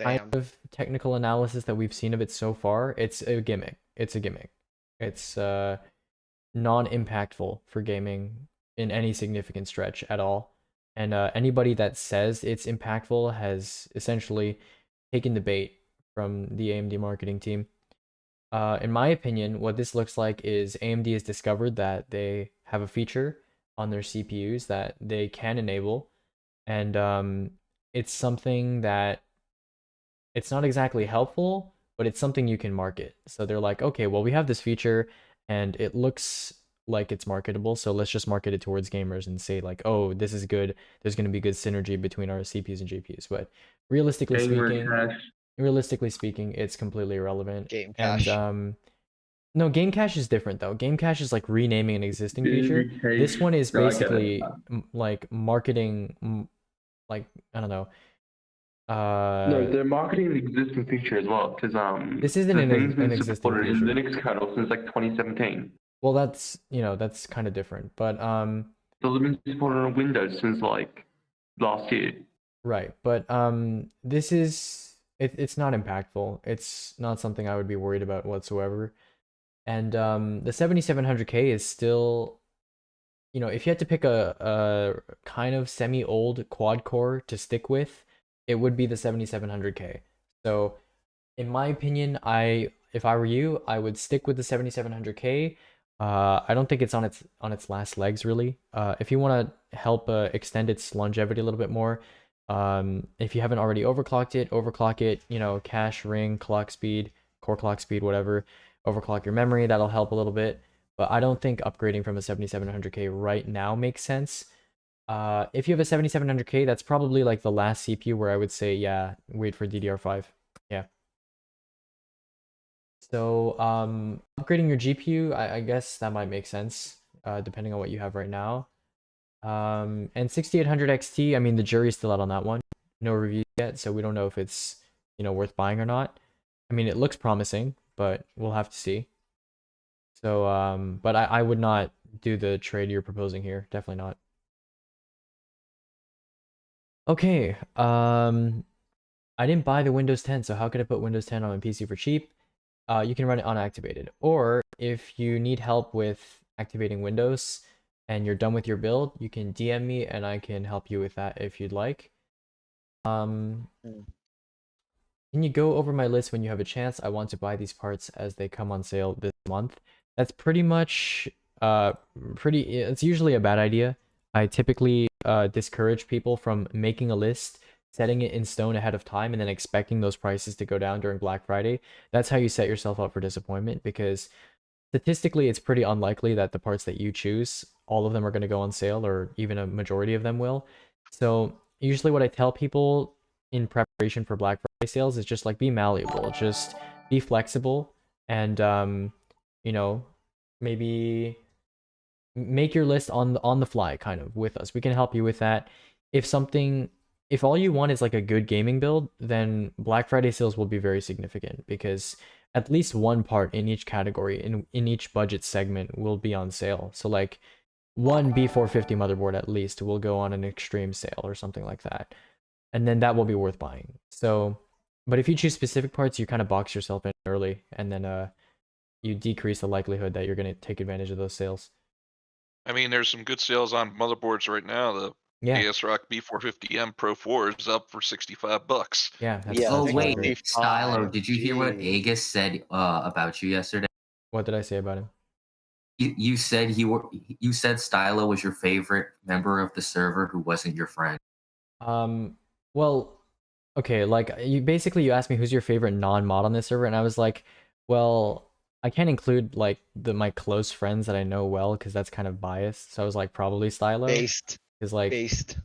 kind of technical analysis that we've seen of it so far, it's a gimmick. It's a gimmick. It's non-impactful for gaming in any significant stretch at all. And anybody that says it's impactful has essentially taken the bait from the AMD marketing team. In my opinion, what this looks like is AMD has discovered that they have a feature on their CPUs that they can enable, and it's something that it's not exactly helpful, but it's something you can market. So they're like, okay, well, we have this feature and it looks like it's marketable, so let's just market it towards gamers and say like, oh, this is good. There's going to be good synergy between our CPUs and GPUs. But realistically speaking, it's completely irrelevant. Game Cache. And no, Game Cache is different though. Game Cache is like renaming an existing feature. This one is basically like marketing, like, I don't know. No, they're marketing the existing feature as well, because this isn't an existing feature. In Linux kernel since like 2017. Well, that's, you know, that's kind of different, but So they've been supported on Windows since like last year. Right, but this is it's not impactful. It's not something I would be worried about whatsoever. And the 7700K is still, you know, if you had to pick a kind of semi-old quad core to stick with, it would be the 7700K. So in my opinion, if I were you, I would stick with the 7700K. I don't think it's on its last legs really. If you want to help extend its longevity a little bit more, if you haven't already overclocked it, overclock it, you know, cache, ring, clock speed, core clock speed, whatever. Overclock your memory, that'll help a little bit. But I don't think upgrading from a 7700K right now makes sense. If you have a 7700K, that's probably like the last CPU where I would say, yeah, wait for DDR5. Yeah. So, upgrading your GPU, I guess that might make sense, depending on what you have right now. And 6800 XT, I mean, the jury's still out on that one. No reviews yet, so we don't know if it's, you know, worth buying or not. I mean, it looks promising, but we'll have to see. So, but I would not do the trade you're proposing here. Definitely not. Okay, I didn't buy the Windows 10, so how could I put Windows 10 on my PC for cheap? You can run it unactivated. Or if you need help with activating Windows and you're done with your build, you can DM me and I can help you with that if you'd like. Can you go over my list when you have a chance? I want to buy these parts as they come on sale this month. That's pretty much it's usually a bad idea. I typically discourage people from making a list, setting it in stone ahead of time, and then expecting those prices to go down during Black Friday. That's how you set yourself up for disappointment, because statistically it's pretty unlikely that the parts that you choose, all of them are going to go on sale, or even a majority of them will. So usually what I tell people in preparation for Black Friday sales is just like, be malleable, just be flexible, and you know, maybe make your list on the fly kind of with us. We can help you with that. If all you want is like a good gaming build, then Black Friday sales will be very significant, because at least one part in each category, in each budget segment, will be on sale. So like one B450 motherboard at least will go on an extreme sale or something like that, and then that will be worth buying. So, but if you choose specific parts, you kind of box yourself in early, and then you decrease the likelihood that you're going to take advantage of those sales. I mean, there's some good sales on motherboards right now. The Yeah. ASRock B450M Pro 4 is up for $65. Yeah. That's, Yeah, Oh that's wait, great. Stylo, did you hear what Jeez. Aegis said about you yesterday? What did I say about him? You said you said Stylo was your favorite member of the server who wasn't your friend. Well, okay, like you asked me who's your favorite non-mod on this server, and I was like, well, I can't include like my close friends that I know well because that's kind of biased. So I was like, probably Stylo, Based. because like Based.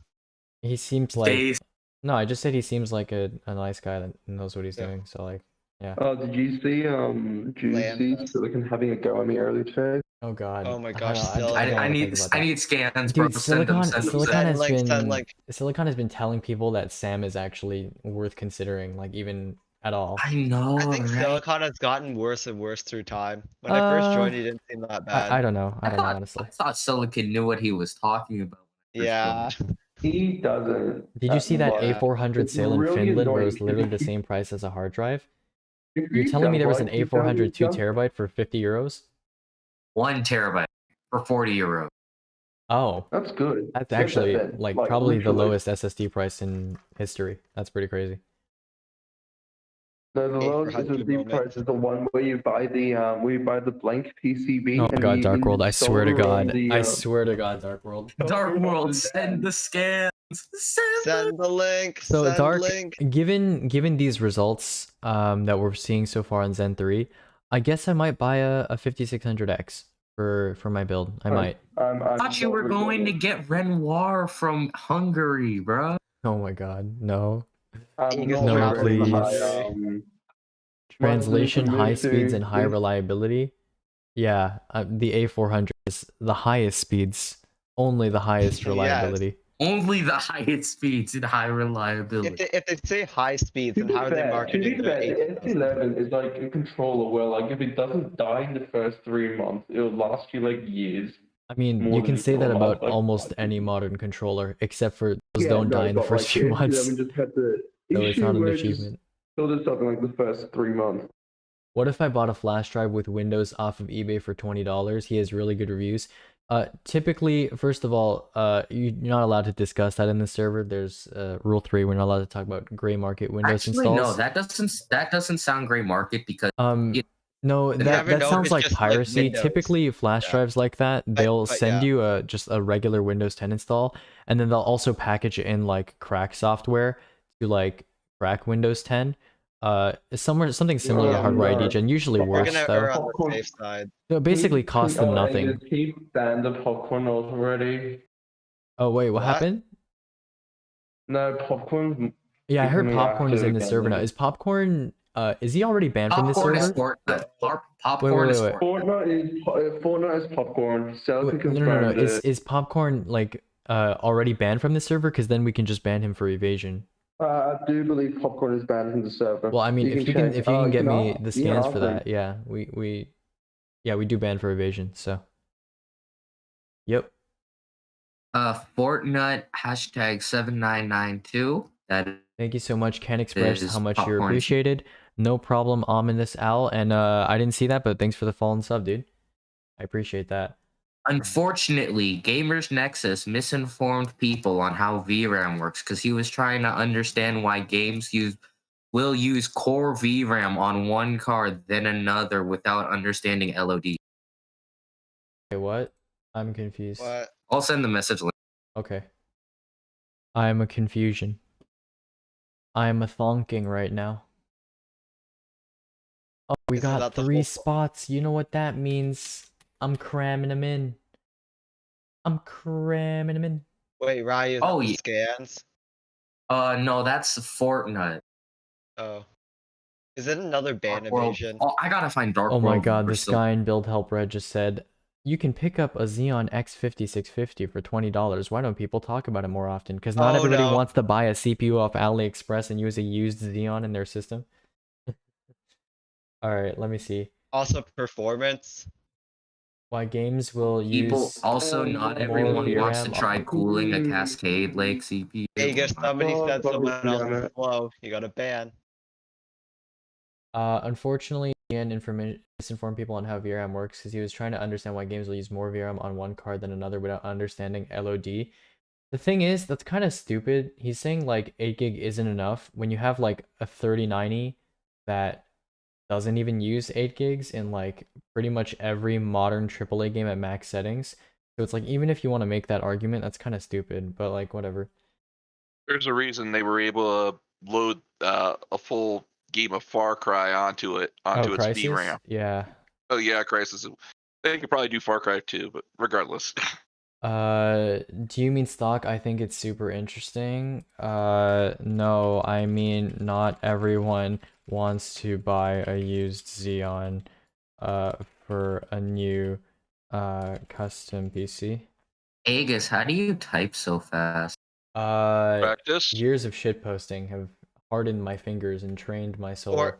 he seems like Based. no, I just said he seems like a nice guy that knows what he's doing. So like, yeah. Did you see Juicy Landless. Silicon having a go at me earlier today? Oh god. Oh my I gosh, don't- Silicon. I don't I wanna need think about that. scans, bro. Dude, Send them, Silicon has Send been like- Silicon has been telling people that Sam is actually worth considering, like even at all. I know, I think right? Silicon has gotten worse and worse through time. When I first joined, he didn't seem that bad. I don't know. I don't know honestly. I thought Silicon knew what he was talking about. Yeah. He doesn't. Did you see that Yeah. A400 It's sale in really Finland where it annoying was literally the because same price as a hard drive? If You're you telling me jump there was an right, you tell me A400 2 jump- terabyte for 50 euros? 1 terabyte for 40 euros. Oh, That's good. that's Get that actually then. like probably the literally. lowest SSD price in history. That's pretty crazy. No, the Eight for lowest 100 SSD moments. price is the one where you buy the blank PCB. Oh my and god, you Dark World, I swear to solder on god. the, I swear to god, Dark World. Dark World, send the scans. Send the link. So Send Dark, link. given these results that we're seeing so far on Zen 3, I guess I might buy a 5600X for my build. I might. I thought you were going to get Renoir from Hungary, bro. Oh my god, no. Aegis No, Travel please. High. Translation, high speeds, and high Yeah. reliability. Yeah, the A400 is the highest speeds, only the highest Yes. reliability. Only the highest speeds and high reliability. If they say high speeds, then how are they To marketing be their fair, the S11 is like a controller where, like, if it doesn't die in the first 3 months, it'll last you like years. I mean, More you than can just say that normal, about like, almost any modern controller, except for those don't no, die in the but, first like, few the months. S11 just had the So it's issue not an where it just achievement. killed itself in like the first 3 months. What if I bought a flash drive with Windows off of eBay for $20? He has really good reviews. Typically, first of all, you're not allowed to discuss that in the server. There's Rule 3. We're not allowed to talk about gray market Windows Actually, installs. no, that doesn't sound gray market because No, You that never know if sounds it's like just, like, piracy. Windows. Typically, flash Yeah. drives like that, they'll but send yeah. you just a regular Windows 10 install, and then they'll also package it in like crack software to like crack Windows 10. Something similar to hardware ID Gen, usually We're worse gonna though. err on the safe side. So it basically costs them nothing. Keep banned the popcorn already. Oh wait, what What? happened? No, popcorn. Yeah, I heard becoming Popcorn is in the active server now. again. Is Popcorn is he already banned from the popcorn is server? popcorn is wait. Fortnite is popcorn. Silicon Wait, no. confirmed it. Is Popcorn like already banned from the server? Because then we can just ban him for evasion. I do believe popcorn is banned from the server. Well, I mean, if you check. can get me ask- the you can scans ask for them. that, yeah, we do ban for evasion. So, yep. Fortnite #7992. That Thank you so much. Can express is how much you're Popcorn. appreciated. No problem, Ominous Owl. And I didn't see that, but thanks for the fallen sub, dude. I appreciate that. Unfortunately, Gamers Nexus misinformed people on how VRAM works because he was trying to understand why games will use core VRAM on one card then another without understanding LOD. Okay, what? I'm confused. What? I'll send the message link. Okay. I'm a confusion. I'm a thonking right now. Oh, we Isn't got that the 3 whole- spots. You know what that means? I'm cramming them in. I'm cramming them in. Wait, Ryan, Oh, the yeah. scans? No, that's Fortnite. Oh. Is it another ban Dark World. evasion? Oh, I gotta find Dark Oh World. my god, this for guy in Build Help Red just said, you can pick up a Xeon X5650 for $20. Why don't people talk about it more often? Because not Oh, everybody no. wants to buy a CPU off AliExpress and use a used Xeon in their system. Alright, let me see. Also performance? Why games will People use also not more everyone wants to VRAM try cooling a Cascade Lake CPU. Vegas, somebody Oh, said fuck someone with else you, is slow. You got a ban. Unfortunately, and misinform people on how VRAM works because he was trying to understand why games will use more VRAM on one card than another without understanding LOD. The thing is, that's kind of stupid. He's saying like 8 gig isn't enough when you have like a 3090 that doesn't even use 8 gigs in like pretty much every modern AAA game at max settings. So it's like, even if you want to make that argument, that's kind of stupid, but like whatever. There's a reason they were able to load a full game of Far Cry onto its Crysis? VRAM. Yeah. Oh yeah, Crysis. They could probably do Far Cry 2, but regardless. Do you mean stock? I think it's super interesting. No, I mean not everyone wants to buy a used Xeon for a new custom PC. Aegis, how do you type so fast? Practice. Years of shitposting have hardened my fingers and trained my soul.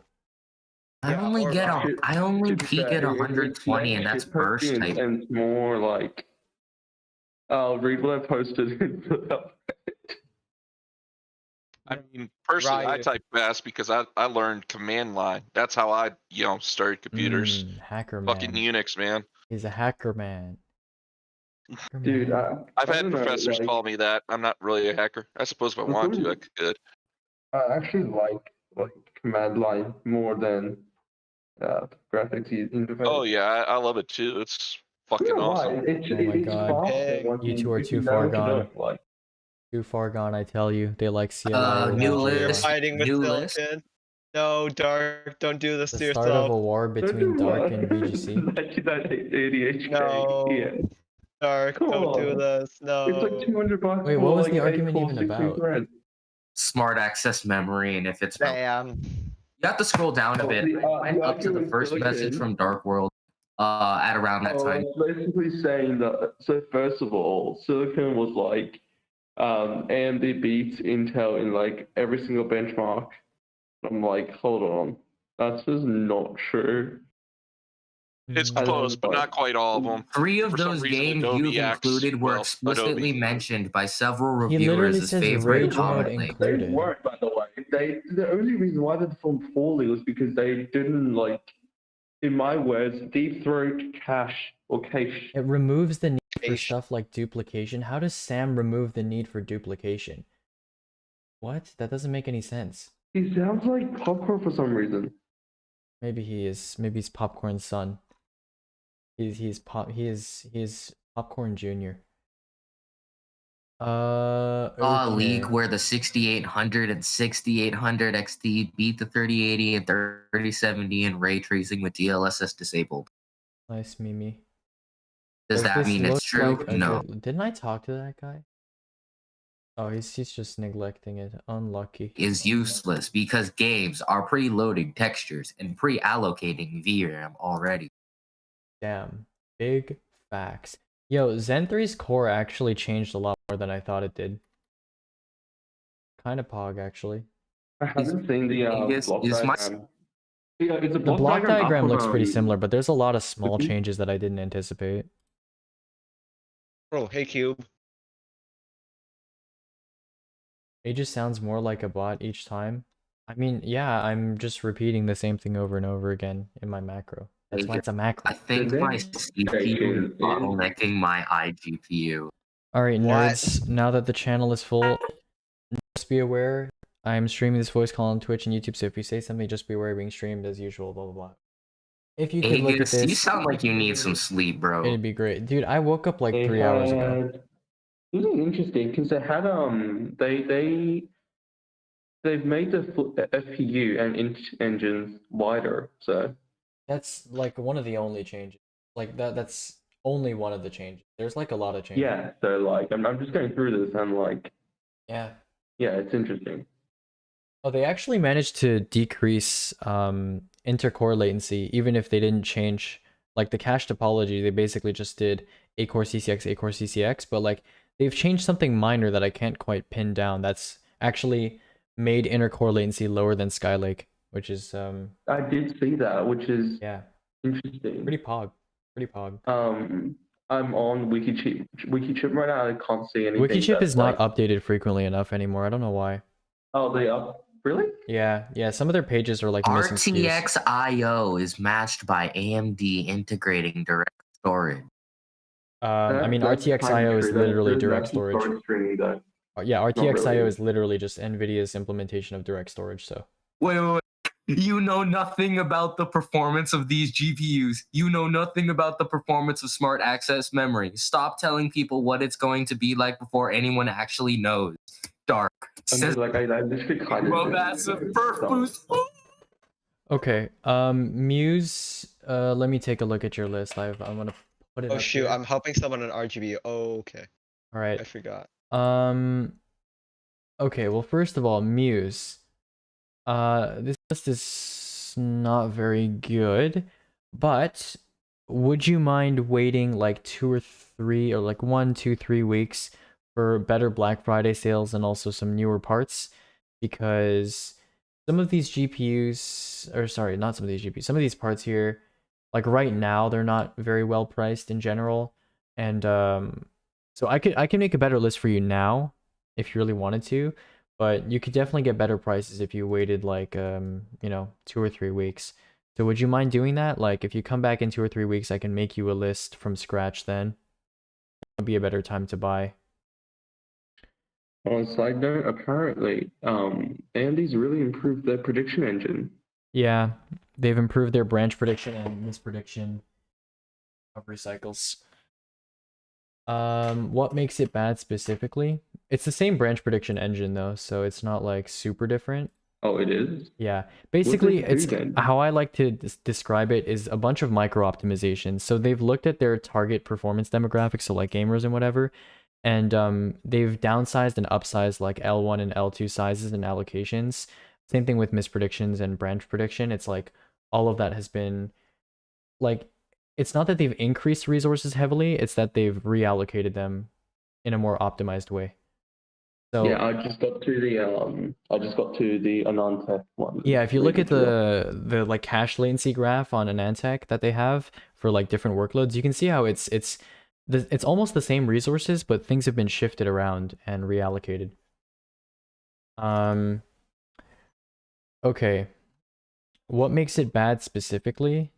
I only peak at 120, and that's burst type. And it's more like, I'll read what I posted. I mean, personally, I type fast because I learned command line. That's how I started computers. Hacker man. Fucking Unix, man. He's a hacker man. Dude, I've had professors call me that. I'm not really a hacker. I suppose if I want to, I could. I actually like command line more than graphics interface. Oh yeah, I love it too. It's fucking awesome. Oh my god. You two are too far gone. Too far gone, I tell you. They like CLI. New list. Fighting with Silicon. No, Dark, don't do this to The yourself. start of a war between Dark and VGC. No. Yeah. Dark, don't do this. No. It's like $200. Wait, what was the argument even about? Smart access memory, and if it's Damn. you have to scroll down a bit. I went up to the first message from Dark World at around that time. It's basically saying that. So first of all, Silicon was like, AMD beats Intel in like every single benchmark. I'm like, hold on, that's just not true. It's close, but not quite all of them. 3 of those games you've included were explicitly mentioned by several reviewers as favorite commonly. They weren't, by the way. The only reason why they performed poorly was because they didn't, like, in my words, deep throat cache. It removes the need for stuff like duplication. How does Sam remove the need for duplication? What? That doesn't make any sense. He sounds like Popcorn for some reason. Maybe he is. Maybe he's Popcorn's son. He is Popcorn Jr. A league where the 6800 and 6800 XT beat the 3080 and 3070 in ray tracing with DLSS disabled. Nice, Mimi. Does that mean it's true? No. Didn't I talk to that guy? Oh, he's just neglecting it. Unlucky. Is useless because games are preloading textures and pre-allocating VRAM already. Damn. Big facts. Yo, Zen 3's core actually changed a lot more than I thought it did. Kind of pog, actually. I haven't seen the block diagram. The block diagram looks pretty similar, but there's a lot of small changes that I didn't anticipate. Oh, hey, Cube. It just sounds more like a bot each time. I mean, yeah, I'm just repeating the same thing over and over again in my macro. That's why it's a macro. I think my CPU is bottlenecking my iGPU. Alright, nerds, now that the channel is full, just be aware, I'm streaming this voice call on Twitch and YouTube, so if you say something, just be aware of being streamed as usual, blah blah blah. If you could look at this... You sound like you need some sleep, bro. It'd be great. Dude, I woke up like 3 hours ago. It was interesting, because they had, they've made the FPU and engines wider, so... That's like one of the only changes. Like that's only one of the changes. There's like a lot of changes. Yeah, so like I'm just going through this and like yeah, it's interesting. Oh, they actually managed to decrease intercore latency even if they didn't change like the cache topology. They basically just did A core CCX, A core CCX, but like they've changed something minor that I can't quite pin down. That's actually made intercore latency lower than Skylake. Which is I did see that, which is interesting. Pretty pog. I'm on Wikichip right now. I can't see anything. Wikichip is not updated frequently enough anymore. I don't know why. Oh, Really? Yeah, yeah. Some of their pages are like missing SKUs. RTX IO is matched by AMD integrating direct storage. I mean, RTX IO is literally direct storage. Yeah, RTX IO is literally just NVIDIA's implementation of direct storage. So. Wait. You know nothing about the performance of these GPUs. You know nothing about the performance of smart access memory. Stop telling people what it's going to be like before anyone actually knows. Dark. I mean, like, I literally kind of. Massive perf boost. Okay. Muse. Let me take a look at your list. I'm gonna put it. Oh up shoot! here. I'm helping someone in RGB. Oh, okay. All right. I forgot. Okay. Well, first of all, Muse. This list is not very good, but would you mind waiting like 2 or 3 or like 1, 2, 3 weeks for better Black Friday sales and also some newer parts? Because some of these GPUs, or sorry, not some of these GPUs, some of these parts here, like right now, they're not very well priced in general. And so I can make a better list for you now if you really wanted to. But you could definitely get better prices if you waited like, 2 or 3 weeks. So would you mind doing that? Like if you come back in 2 or 3 weeks, I can make you a list from scratch then. It'll be a better time to buy. On a side note, apparently, AMD's really improved their prediction engine. Yeah, they've improved their branch prediction and misprediction recovery cycles. What makes it bad specifically? It's the same branch prediction engine though, so it's not like super different. Oh, it is? Yeah. Basically, What does it's it do then? how I like to describe it is a bunch of micro optimizations. So they've looked at their target performance demographics, so like gamers and whatever, and they've downsized and upsized like L1 and L2 sizes and allocations. Same thing with mispredictions and branch prediction. It's like all of that has been like, it's not that they've increased resources heavily, it's that they've reallocated them in a more optimized way. So Yeah, I just got to the Anantech one. yeah, if you look at the like cache latency graph on Anantech that they have for like different workloads, you can see how it's almost the same resources, but things have been shifted around and reallocated. Okay. What makes it bad specifically?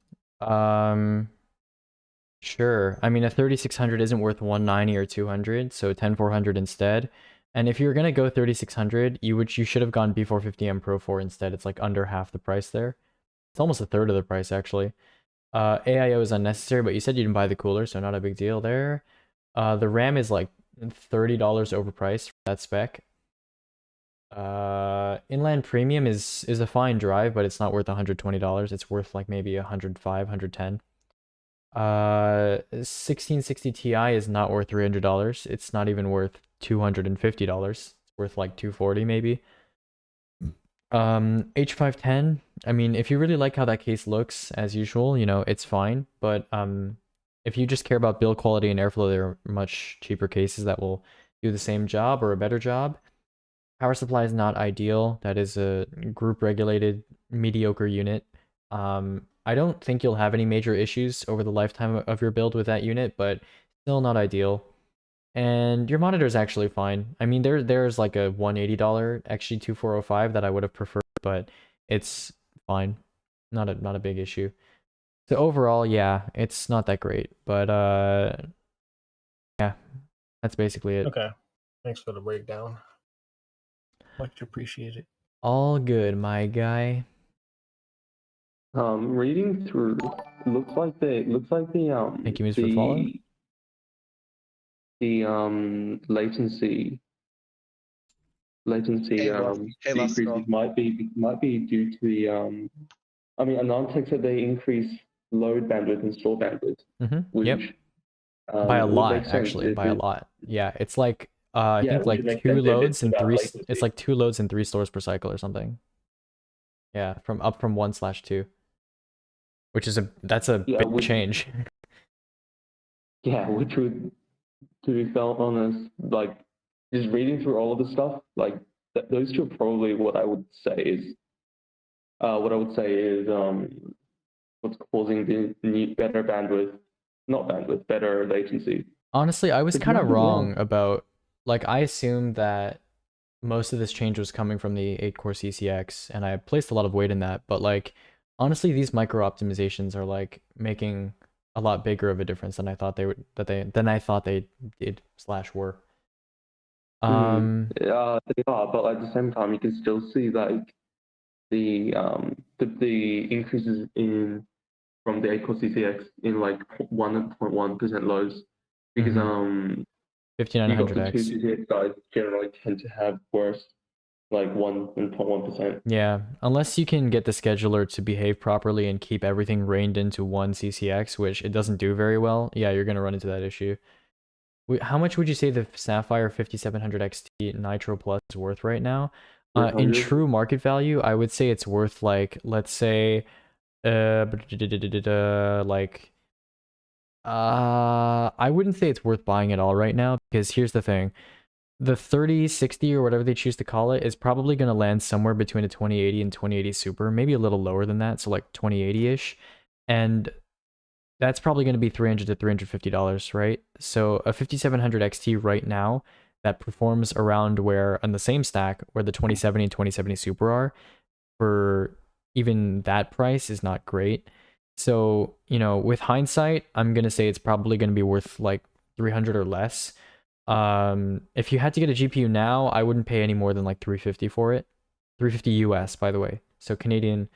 Sure. I mean, a 3600 isn't worth 190 or 200, so 10400 instead. And if you're gonna go 3600, you should have gone B450M Pro 4 instead. It's like under half the price there. It's almost a third of the price actually. AIO is unnecessary, but you said you didn't buy the cooler, so not a big deal there. The RAM is like $30 overpriced for that spec. Inland Premium is a fine drive, but it's not worth $120. It's worth like maybe $105, $110. 1660 Ti is not worth $300. It's not even worth $250. It's worth like $240 maybe. H510, I mean, if you really like how that case looks, as usual, it's fine. But if you just care about build quality and airflow, there are much cheaper cases that will do the same job or a better job. Power supply is not ideal. That is a group regulated mediocre unit. I don't think you'll have any major issues over the lifetime of your build with that unit, but still not ideal. And your monitor is actually fine. I mean, there's like a $180 XG2405 that I would have preferred, but it's fine. Not a big issue. So overall, yeah, it's not that great, but yeah, that's basically it. Okay. Thanks for the breakdown. Much appreciated. All good, my guy. Reading through, looks like the Thank you, Mr. for follow. The latency decreases might be due to the I mean, Anantech said they increase load bandwidth and store bandwidth. Which, yep. By a lot, actually, by a lot. Yeah, it's like I think like 2 loads and 3. It's like 2 loads and 3 stores per cycle or something. Yeah, from 1/2, which is that's a big change. Yeah, which would, to be felt honest, like just reading through all of the stuff, like those two are probably what I would say is what's causing the better latency. Honestly, I was kind of wrong about, like, I assumed that most of this change was coming from the 8-core CCX, and I placed a lot of weight in that. But like, honestly, these micro optimizations are like making a lot bigger of a difference than I thought they would. Than I thought they did / were. Yeah, they are, but at the same time, you can still see like the increases in from the 8-core CCX in like 1.1% lows because you got the 5900X. 2 CCX guys generally tend to have worse like 1.1%. Yeah, unless you can get the scheduler to behave properly and keep everything reined into one CCX, which it doesn't do very well. Yeah, you're gonna run into that issue. How much would you say the Sapphire 5700 XT Nitro Plus is worth right now? In true market value, I would say it's worth like, let's say, I wouldn't say it's worth buying at all right now, because here's the thing. The 3060 or whatever they choose to call it is probably going to land somewhere between a 2080 and 2080 Super, maybe a little lower than that, so like 2080-ish. And that's probably going to be $300 to $350, right? So a 5700 XT right now that performs around where, on the same stack, where the 2070 and 2070 Super are, for even that price is not great. So, you know, with hindsight, I'm going to say it's probably going to be worth like 300 or less. If you had to get a GPU now, I wouldn't pay any more than like 350 for it. 350 US, by the way. So Canadian,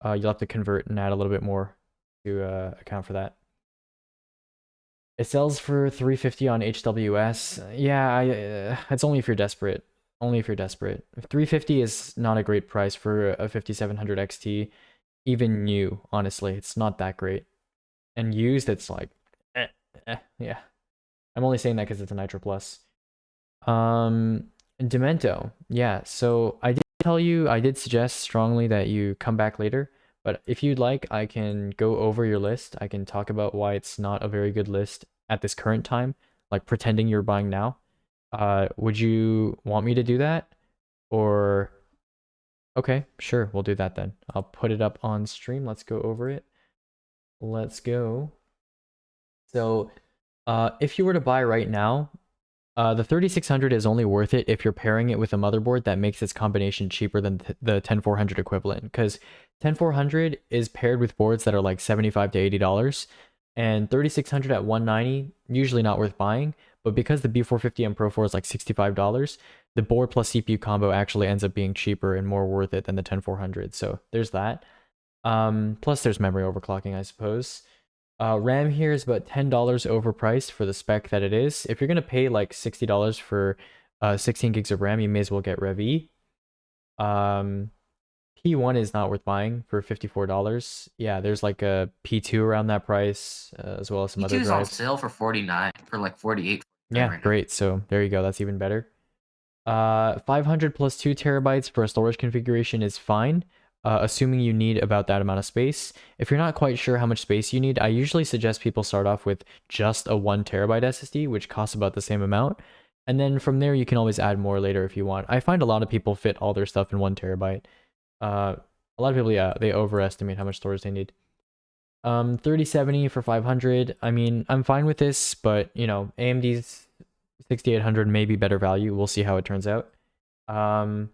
you'll have to convert and add a little bit more to account for that. It sells for 350 on HWS. Yeah, it's only if you're desperate. Only if you're desperate. 350 is not a great price for a 5700 XT, even new. Honestly, it's not that great. And used, it's like, yeah. I'm only saying that because it's a Nitro Plus. Demento, yeah. So I did suggest strongly that you come back later. But if you'd like, I can go over your list. I can talk about why it's not a very good list at this current time, like pretending you're buying now. Would you want me to do that? Or, okay, sure, we'll do that then. I'll put it up on stream. Let's go over it. Let's go. So, if you were to buy right now, the 3600 is only worth it if you're pairing it with a motherboard that makes its combination cheaper than the 10400 equivalent, because 10400 is paired with boards that are like $75 to $80, and 3600 at $190 usually not worth buying. But because the B450M Pro 4 is like $65, the board plus CPU combo actually ends up being cheaper and more worth it than the 10400. So there's that. Plus there's memory overclocking, I suppose. RAM here is about $10 overpriced for the spec that it is. If you're going to pay like $60 for 16 gigs of RAM, you may as well get Rev E. P1 is not worth buying for $54. Yeah, there's like a P2 around that price, as well as some other P2's drives. on sale for 49, for like 48. Yeah, right great. So there you go. That's even better. 500 plus 2 terabytes for a storage configuration is fine, assuming you need about that amount of space. If you're not quite sure how much space you need, I usually suggest people start off with just a 1 terabyte SSD, which costs about the same amount. And then from there, you can always add more later if you want. I find a lot of people fit all their stuff in 1 terabyte. A lot of people, yeah, they overestimate how much storage they need. 3070 for 500. I mean, I'm fine with this, but you know, AMD's 6800 may be better value. We'll see how it turns out. So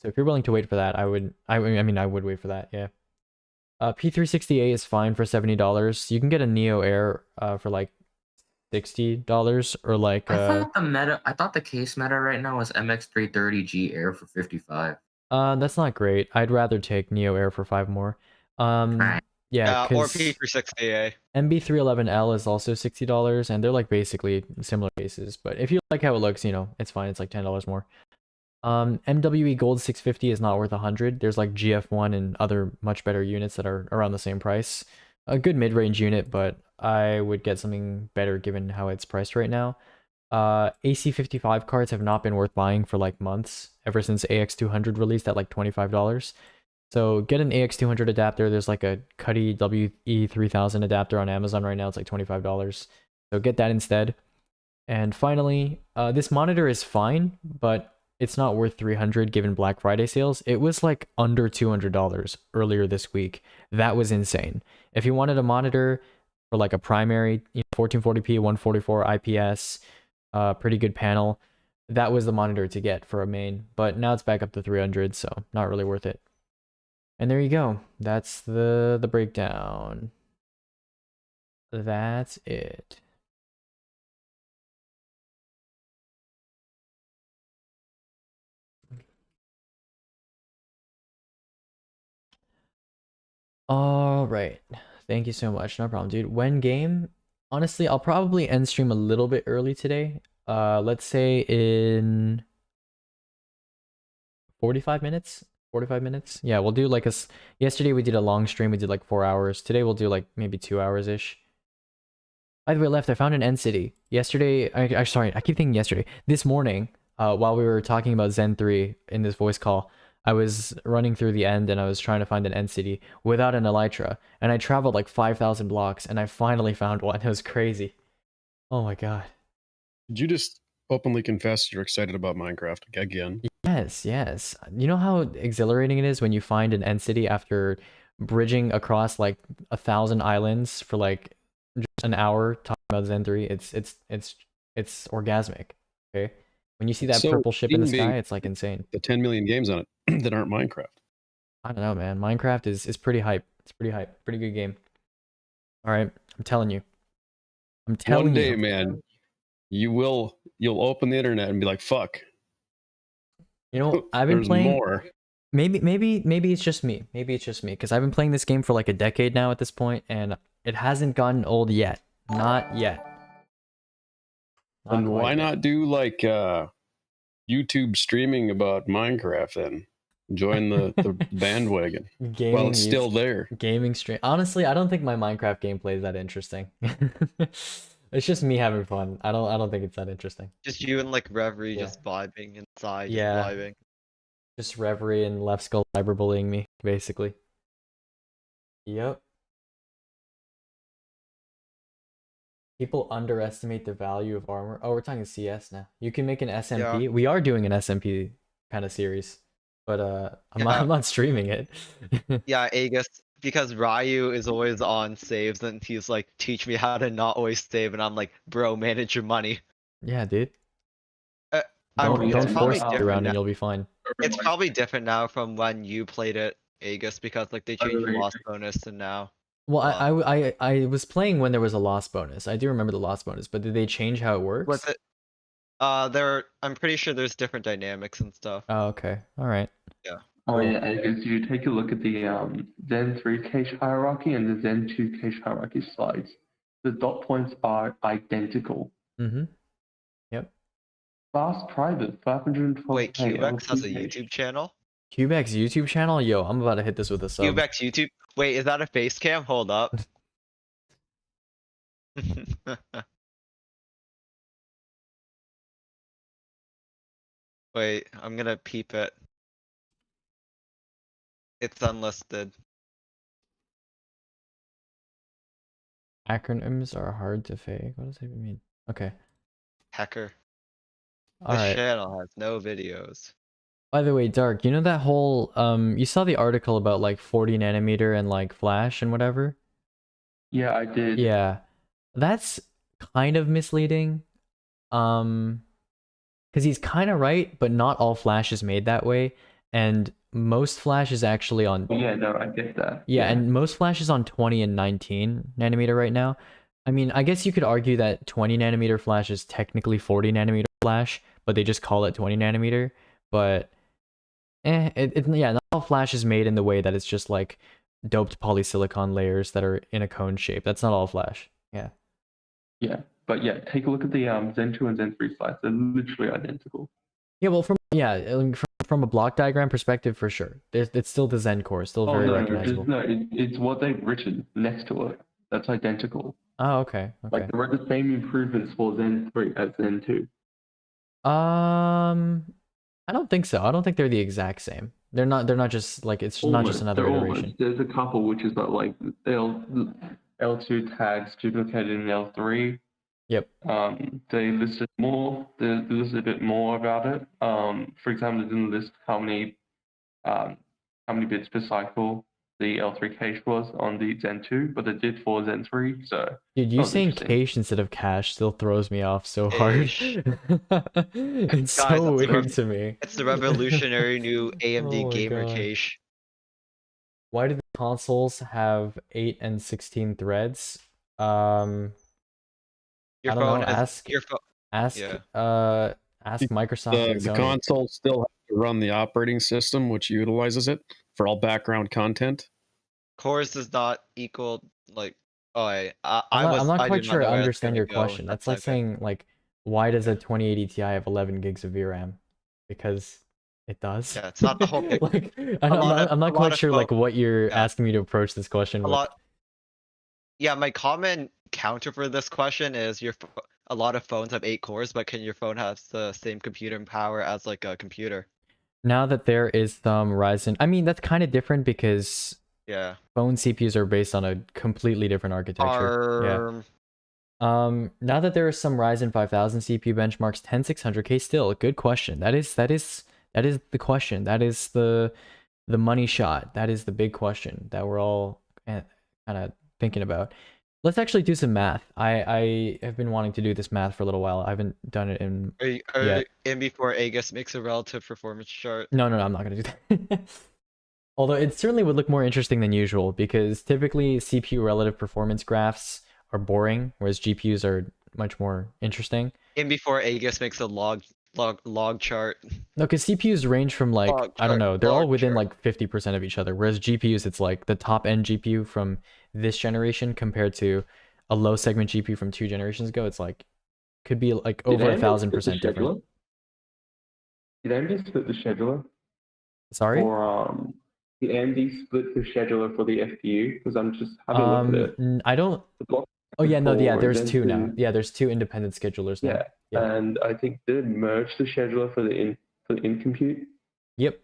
if you're willing to wait for that, I would wait for that. Yeah. P360A is fine for $70. You can get a Neo Air for like $60 or like. I thought the case meta right now was MX330G Air for $55. That's not great. I'd rather take Neo Air for 5 more. Yeah, or P360A. MB311L is also $60, and they're like basically similar cases. But if you like how it looks, you know, it's fine. It's like $10 more. MWE Gold 650 is not worth $100. There's like GF1 and other much better units that are around the same price. A good mid-range unit, but I would get something better given how it's priced right now. AC55 cards have not been worth buying for like months, ever since AX200 released at like $25. So get an AX200 adapter. There's like a Cuddy WE3000 adapter on Amazon right now. It's like $25. So get that instead. And finally, this monitor is fine, but it's not worth $300 given Black Friday sales. It was like under $200 earlier this week. That was insane. If you wanted a monitor for like a primary, 1440p, 144 IPS, pretty good panel, that was the monitor to get for a main, but now it's back up to 300, so not really worth it. And there you go. That's the breakdown. That's it. All right. Thank you so much. No problem, dude. When game, honestly, I'll probably end stream a little bit early today. Let's say in 45 minutes. 45 minutes. Yeah, we'll do like yesterday we did a long stream. We did like 4 hours. Today we'll do like maybe 2 hours ish. By the way, Left, I found an end city. Yesterday, sorry, I keep thinking yesterday. This morning, while we were talking about Zen 3 in this voice call, I was running through the end and I was trying to find an end city without an elytra. And I traveled like 5,000 blocks and I finally found one. It was crazy. Oh my god. Did you just openly confess you're excited about Minecraft again? Yes, yes. You know how exhilarating it is when you find an end city after bridging across like 1,000 islands for like just an hour talking about Zen 3? It's orgasmic. Okay? When you see that purple ship in the sky, it's like insane. The 10 million games on it that aren't Minecraft. I don't know, man. Minecraft is pretty hype. It's pretty hype. Pretty good game. All right, I'm telling you. I'm telling you. One day, you. man, you'll open the internet and be like, "Fuck." You know, I've been playing more. Maybe it's just me. Maybe it's just me because I've been playing this game for like a decade now at this point, and it hasn't gotten old yet. Not yet. And why not do like YouTube streaming about Minecraft then? Join the bandwagon while it's still there. Gaming stream. Honestly, I don't think my Minecraft gameplay is that interesting. It's just me having fun. I don't think it's that interesting. Just you and like Reverie just vibing inside. Yeah. Just vibing. Just Reverie and Left Skull cyberbullying me, basically. Yep. People underestimate the value of armor. Oh, we're talking CS now. You can make an SMP. Yeah. We are doing an SMP kind of series, but I'm not streaming it. Yeah, Aegis, because Ryu is always on saves, and he's like, "Teach me how to not always save," and I'm like, "Bro, manage your money." Yeah, dude. It's Don't probably force it around and you'll be fine. It's probably different now from when you played it, Aegis, because like they changed the loss bonus and now. Well, I was playing when there was a loss bonus. I do remember the loss bonus, but did they change how it works? Was it? I'm pretty sure there's different dynamics and stuff. Oh, okay. All right. Yeah. Oh yeah, Aegis, you take a look at the Zen 3 cache hierarchy and the Zen 2 cache hierarchy slides. The dot points are identical. Mm-hmm. Yep. Fast private, 512. Wait, Cubex has a YouTube channel? Cubex YouTube channel? Yo, I'm about to hit this with a sub. Cubex YouTube? Wait, is that a face cam? Hold up. Wait, I'm gonna peep it. It's unlisted. Acronyms are hard to fake. What does that even mean? Okay. Hacker. All This right. channel has no videos. By the way, Dark, you know that whole you saw the article about like 40 nanometer and like flash and whatever? Yeah, I did. Yeah. That's kind of misleading. Because he's kind of right, but not all flash is made that way, and most flash is actually on. Yeah, no, I get that. Yeah, and most flash is on 20 and 19 nanometer right now. I mean, I guess you could argue that 20 nanometer flash is technically 40 nanometer flash, but they just call it 20 nanometer. But yeah, not all flash is made in the way that it's just like doped polysilicon layers that are in a cone shape. That's not all flash. Yeah. Yeah, but yeah, take a look at the Zen 2 and Zen 3 slides. They're literally identical. Yeah, well, from a block diagram perspective, for sure, it's still the Zen core, still very recognizable. It's what they've written next to it. That's identical. Oh, okay. Like there are the same improvements for Zen 3 as Zen 2. I don't think so. I don't think they're the exact same. They're not just like it's not just another iteration. There's a couple which is got like L2 tags duplicated in L3. Yep. They listed more. They listed a bit more about it. For example, they didn't list how many bits per cycle the L3 cache was on the Zen 2, but it did for Zen 3. So Dude, that you was saying interesting. cache instead of cache still throws me off so hard. Cache. It's Guys, so that's the weird to me. It's the revolutionary new Oh AMD my gamer God. cache. Why do the consoles have 8 and 16 threads? Your I don't phone know. has your phone. Ask Yeah. ask Microsoft and The Sony. console still has to run the operating system, which utilizes it for all background content. Cores does not equal like. Oh, I'm not I quite did sure not I know where it's understand gonna your go. question. That's like saying like, why does a 2080 Ti have 11 gigs of VRAM? Because it does. Yeah, it's not the whole picture. Like, I'm not quite sure like what you're yeah. asking me to approach this question A with. lot. Yeah, my common counter for this question is a lot of phones have 8 cores, but can your phone have the same computing power as like a computer? Now that there is some Ryzen, I mean that's kind of different because Yeah. phone CPUs are based on a completely different architecture. Yeah. Now that there are some Ryzen 5000 CPU benchmarks, 10600K still a good question. That is the question. That is the money shot. That is the big question that we're all kind of thinking about. Let's actually do some math. I have been wanting to do this math for a little while. I haven't done it in yet. In before Aegis makes a relative performance chart. No, I'm not gonna do that. Although it certainly would look more interesting than usual because typically CPU relative performance graphs are boring, whereas GPUs are much more interesting. In before Aegis makes a log chart. No, because CPUs range from like I don't know, they're all within like 50% of each other, whereas GPUs it's like the top end GPU from this generation compared to a low segment GPU from 2 generations ago. It's like could be like over 1,000% different. Did AMD split the scheduler? Sorry? Or the AMD split the scheduler for the FPU? Because I'm just having a look at it. I don't. Oh yeah, no, yeah. There's 2 now. Yeah, there's 2 independent schedulers now. Yeah, and I think they merged the scheduler for the in compute. Yep.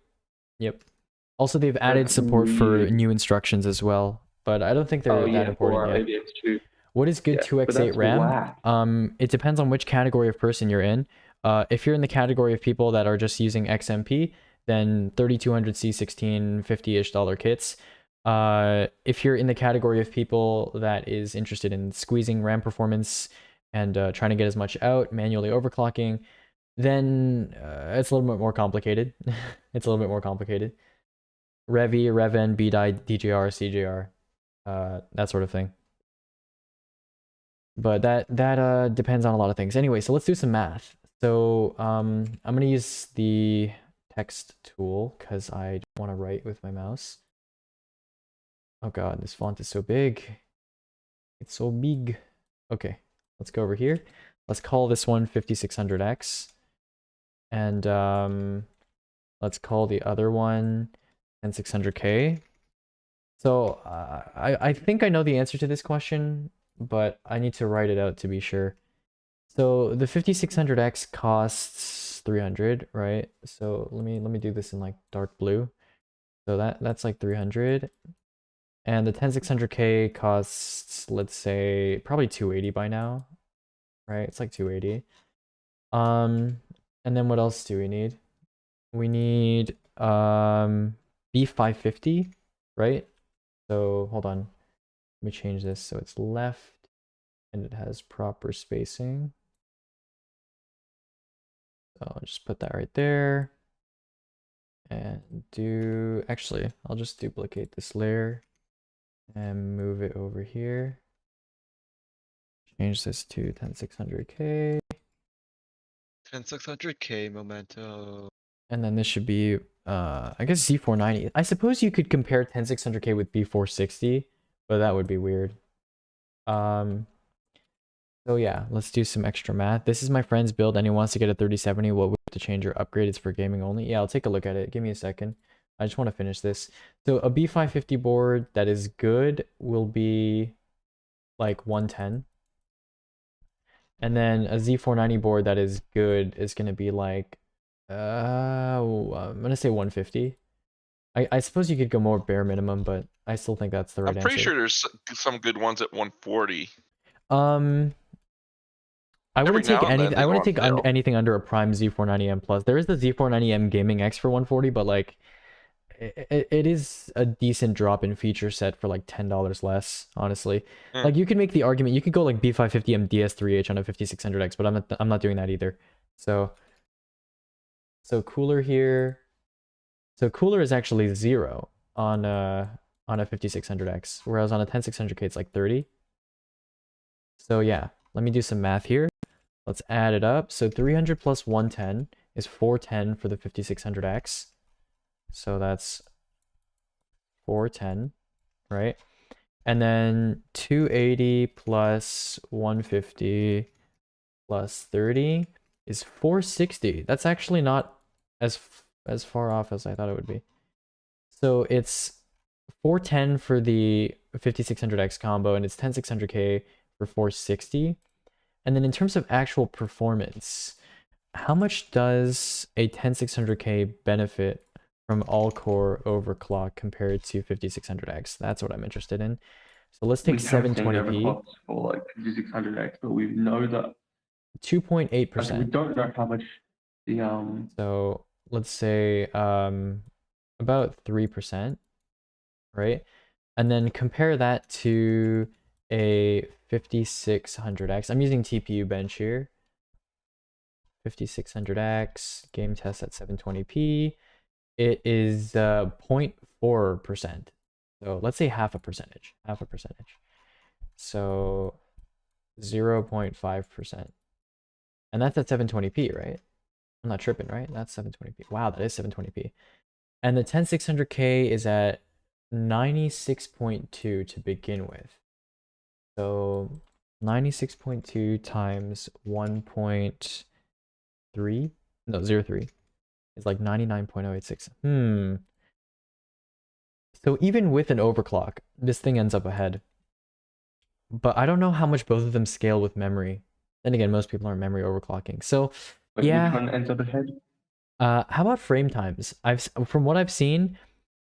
Also, they've added support for new instructions as well, but I don't think they're that important yet. AVX2. What is good 2x8 RAM? It depends on which category of person you're in. If you're in the category of people that are just using XMP, then 3200C16 $50-ish kits. If you're in the category of people that is interested in squeezing RAM performance and trying to get as much out, manually overclocking, then it's a little bit more complicated. Revi, Reven, BDI, DJR, CJR, that sort of thing. But that depends on a lot of things. Anyway, so let's do some math. So I'm gonna use the text tool because I don't want to write with my mouse. Oh god, this font is so big. It's so big. Okay, let's go over here. Let's call this one 5600X. And let's call the other one 10600K. So I think I know the answer to this question, but I need to write it out to be sure. So the 5600X costs 300, right? So let me do this in like dark blue. So that's like 300. And the 10600K costs, let's say, probably 280 by now, right? It's like 280. And then what else do we need? We need B550, right? So hold on, let me change this so it's left and it has proper spacing. So I'll just put that right there and actually, I'll just duplicate this layer and move it over here. Change this to 10600K. 10600K Memento. And then this should be, I guess Z490. I suppose you could compare 10600K with B460, but that would be weird. So yeah, let's do some extra math. This is my friend's build and he wants to get a 3070. What we have to change or upgrade is for gaming only. Yeah, I'll take a look at it. Give me a second. I just want to finish this. So a B550 board that is good will be like 110. And then a Z490 board that is good is going to be like, I'm going to say 150. I suppose you could go more bare minimum, but I still think that's the right I'm answer. pretty sure there's some good ones at 140. I wouldn't take anything under a Prime Z490M Plus. There is the Z490M Gaming X for 140, but like it is a decent drop in feature set for like $10 less, honestly. Hmm. Like you could make the argument, you could go like B550M DS3H on a 5600X, but I'm not doing that either. So cooler here. So cooler is actually 0 on a 5600X, whereas on a 10600K it's like 30. So yeah, let me do some math here. Let's add it up. So 300 plus 110 is 410 for the 5600X. So that's 410, right? And then 280 plus 150 plus 30 is 460. That's actually not as far off as I thought it would be. So it's 410 for the 5600X combo, and it's 10600K for 460. And then in terms of actual performance, how much does a 10600K benefit from all-core overclock compared to 5600X? That's what I'm interested in. So let's take 720p. For like 5600X, but we know that 2.8%. We don't know how much the So let's say about 3%, right? And then compare that to a 5600X. I'm using TPU bench here. 5600X, game test at 720p. It is 0.4%. So let's say half a percentage. So 0.5%. And that's at 720p, right? I'm not tripping, right? That's 720p. Wow, that is 720p. And the 10600K is at 96.2 to begin with. So 96.2 times 1.3, no, 0.3 is like 99.086. So even with an overclock, this thing ends up ahead. But I don't know how much both of them scale with memory. Then again, most people aren't memory overclocking. So yeah. Which one ends up ahead? How about frame times? From what I've seen,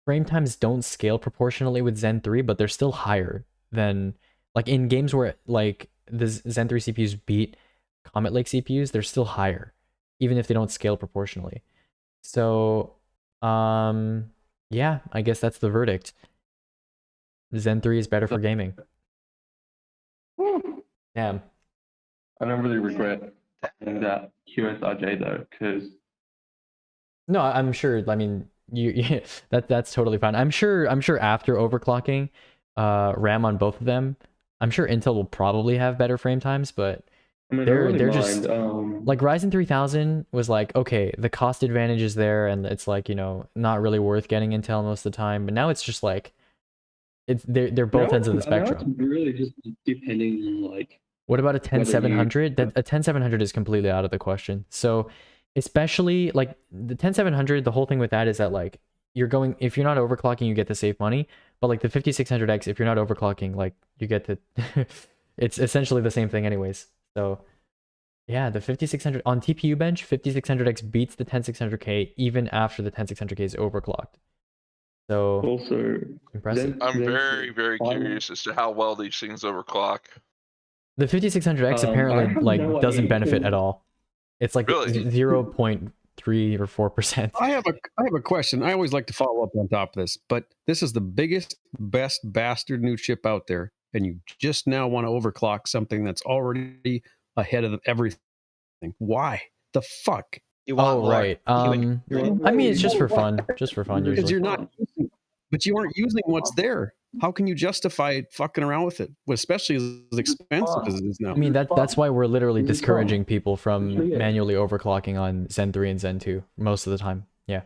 frame times don't scale proportionally with Zen 3, but they're still higher than, like in games where like the Zen 3 CPUs beat Comet Lake CPUs, they're still higher, even if they don't scale proportionally. So yeah, I guess that's the verdict. Zen 3 is better for gaming. Damn. I don't really regret saying that QSRJ though, because no, I'm sure. I mean, that's totally fine. I'm sure after overclocking, RAM on both of them, I'm sure Intel will probably have better frame times, but I mean, they're just like Ryzen 3000 was like, okay, the cost advantage is there, and it's like, you know, not really worth getting Intel most of the time. But now it's just like, they're both ends of the spectrum. It's really just depending on like. What about a 10700? A 10700 is completely out of the question. So especially like the 10700, the whole thing with that is that like if you're not overclocking, you get to save money. But like the 5600X, if you're not overclocking, like you get to, it's essentially the same thing anyways. So yeah, the 5600 on TPU bench, 5600X beats the 10600K even after the 10600K is overclocked. So also impressive. I'm very, very curious as to how well these things overclock. The 5600X apparently like doesn't benefit at all. It's like Really? 0.3 or 4%. I have a question. I always like to follow up on top of this, but this is the biggest, best bastard new chip out there, and you just now want to overclock something that's already ahead of everything. Why the fuck? You want more. Right. I mean, it's just for fun. Just for fun. Because Usually. you're not using, but you aren't using what's there. How can you justify fucking around with it, especially as expensive as it is now? I mean, that's why we're literally discouraging people from manually overclocking on Zen 3 and Zen 2 most of the time. Yeah.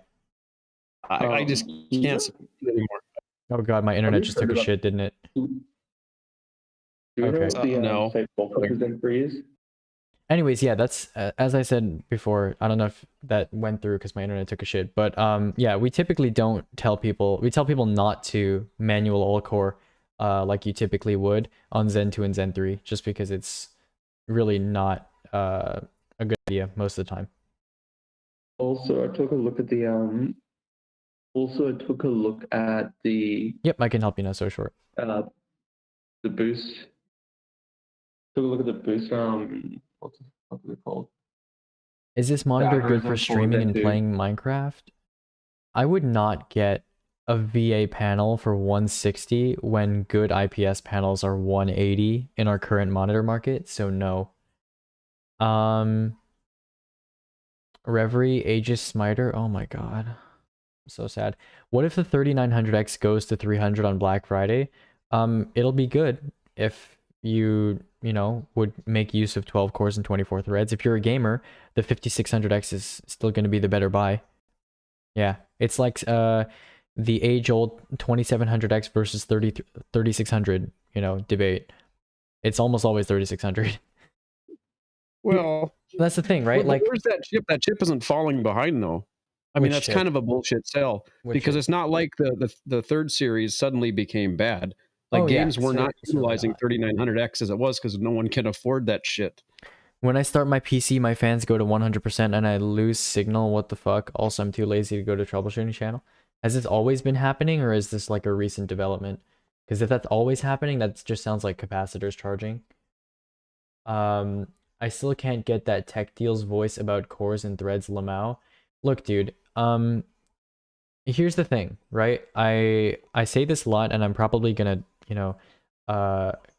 I just can't support it anymore. Oh god, my internet just took a shit, didn't it? Okay. No. Anyways, yeah, that's as I said before. I don't know if that went through because my internet took a shit, but yeah, we typically don't tell people. We tell people not to manual all core, like you typically would on Zen 2 and Zen 3, just because it's really not a good idea most of the time. Also, I took a look at the Yep, I can help you now. So short. The boost. Took a look at the boost. What's it called? Is this monitor good for streaming and playing Minecraft? I would not get a VA panel for 160 when good IPS panels are 180 in our current monitor market, so no. Reverie, Aegis Smiter, oh my god. So sad. What if the 3900X goes to 300 on Black Friday? It'll be good if you know, would make use of 12 cores and 24 threads. If you're a gamer, the 5600X is still going to be the better buy. Yeah, it's like the age-old 2700X versus 3600, you know, debate. It's almost always 3600. Well, that's the thing, right? Like, where's that chip? That chip isn't falling behind though. I mean, that's kind of a bullshit sell because it's not like the third series suddenly became bad. Like games were not utilizing 3900X as it was because no one can afford that shit. When I start my PC, my fans go to 100% and I lose signal. What the fuck? Also, I'm too lazy to go to troubleshooting channel. Has this always been happening, or is this like a recent development? Because if that's always happening, that just sounds like capacitors charging. I still can't get that Tech Deal's voice about cores and threads Lamau. Look, dude, here's the thing, right? I say this a lot, and I'm probably gonna, you know,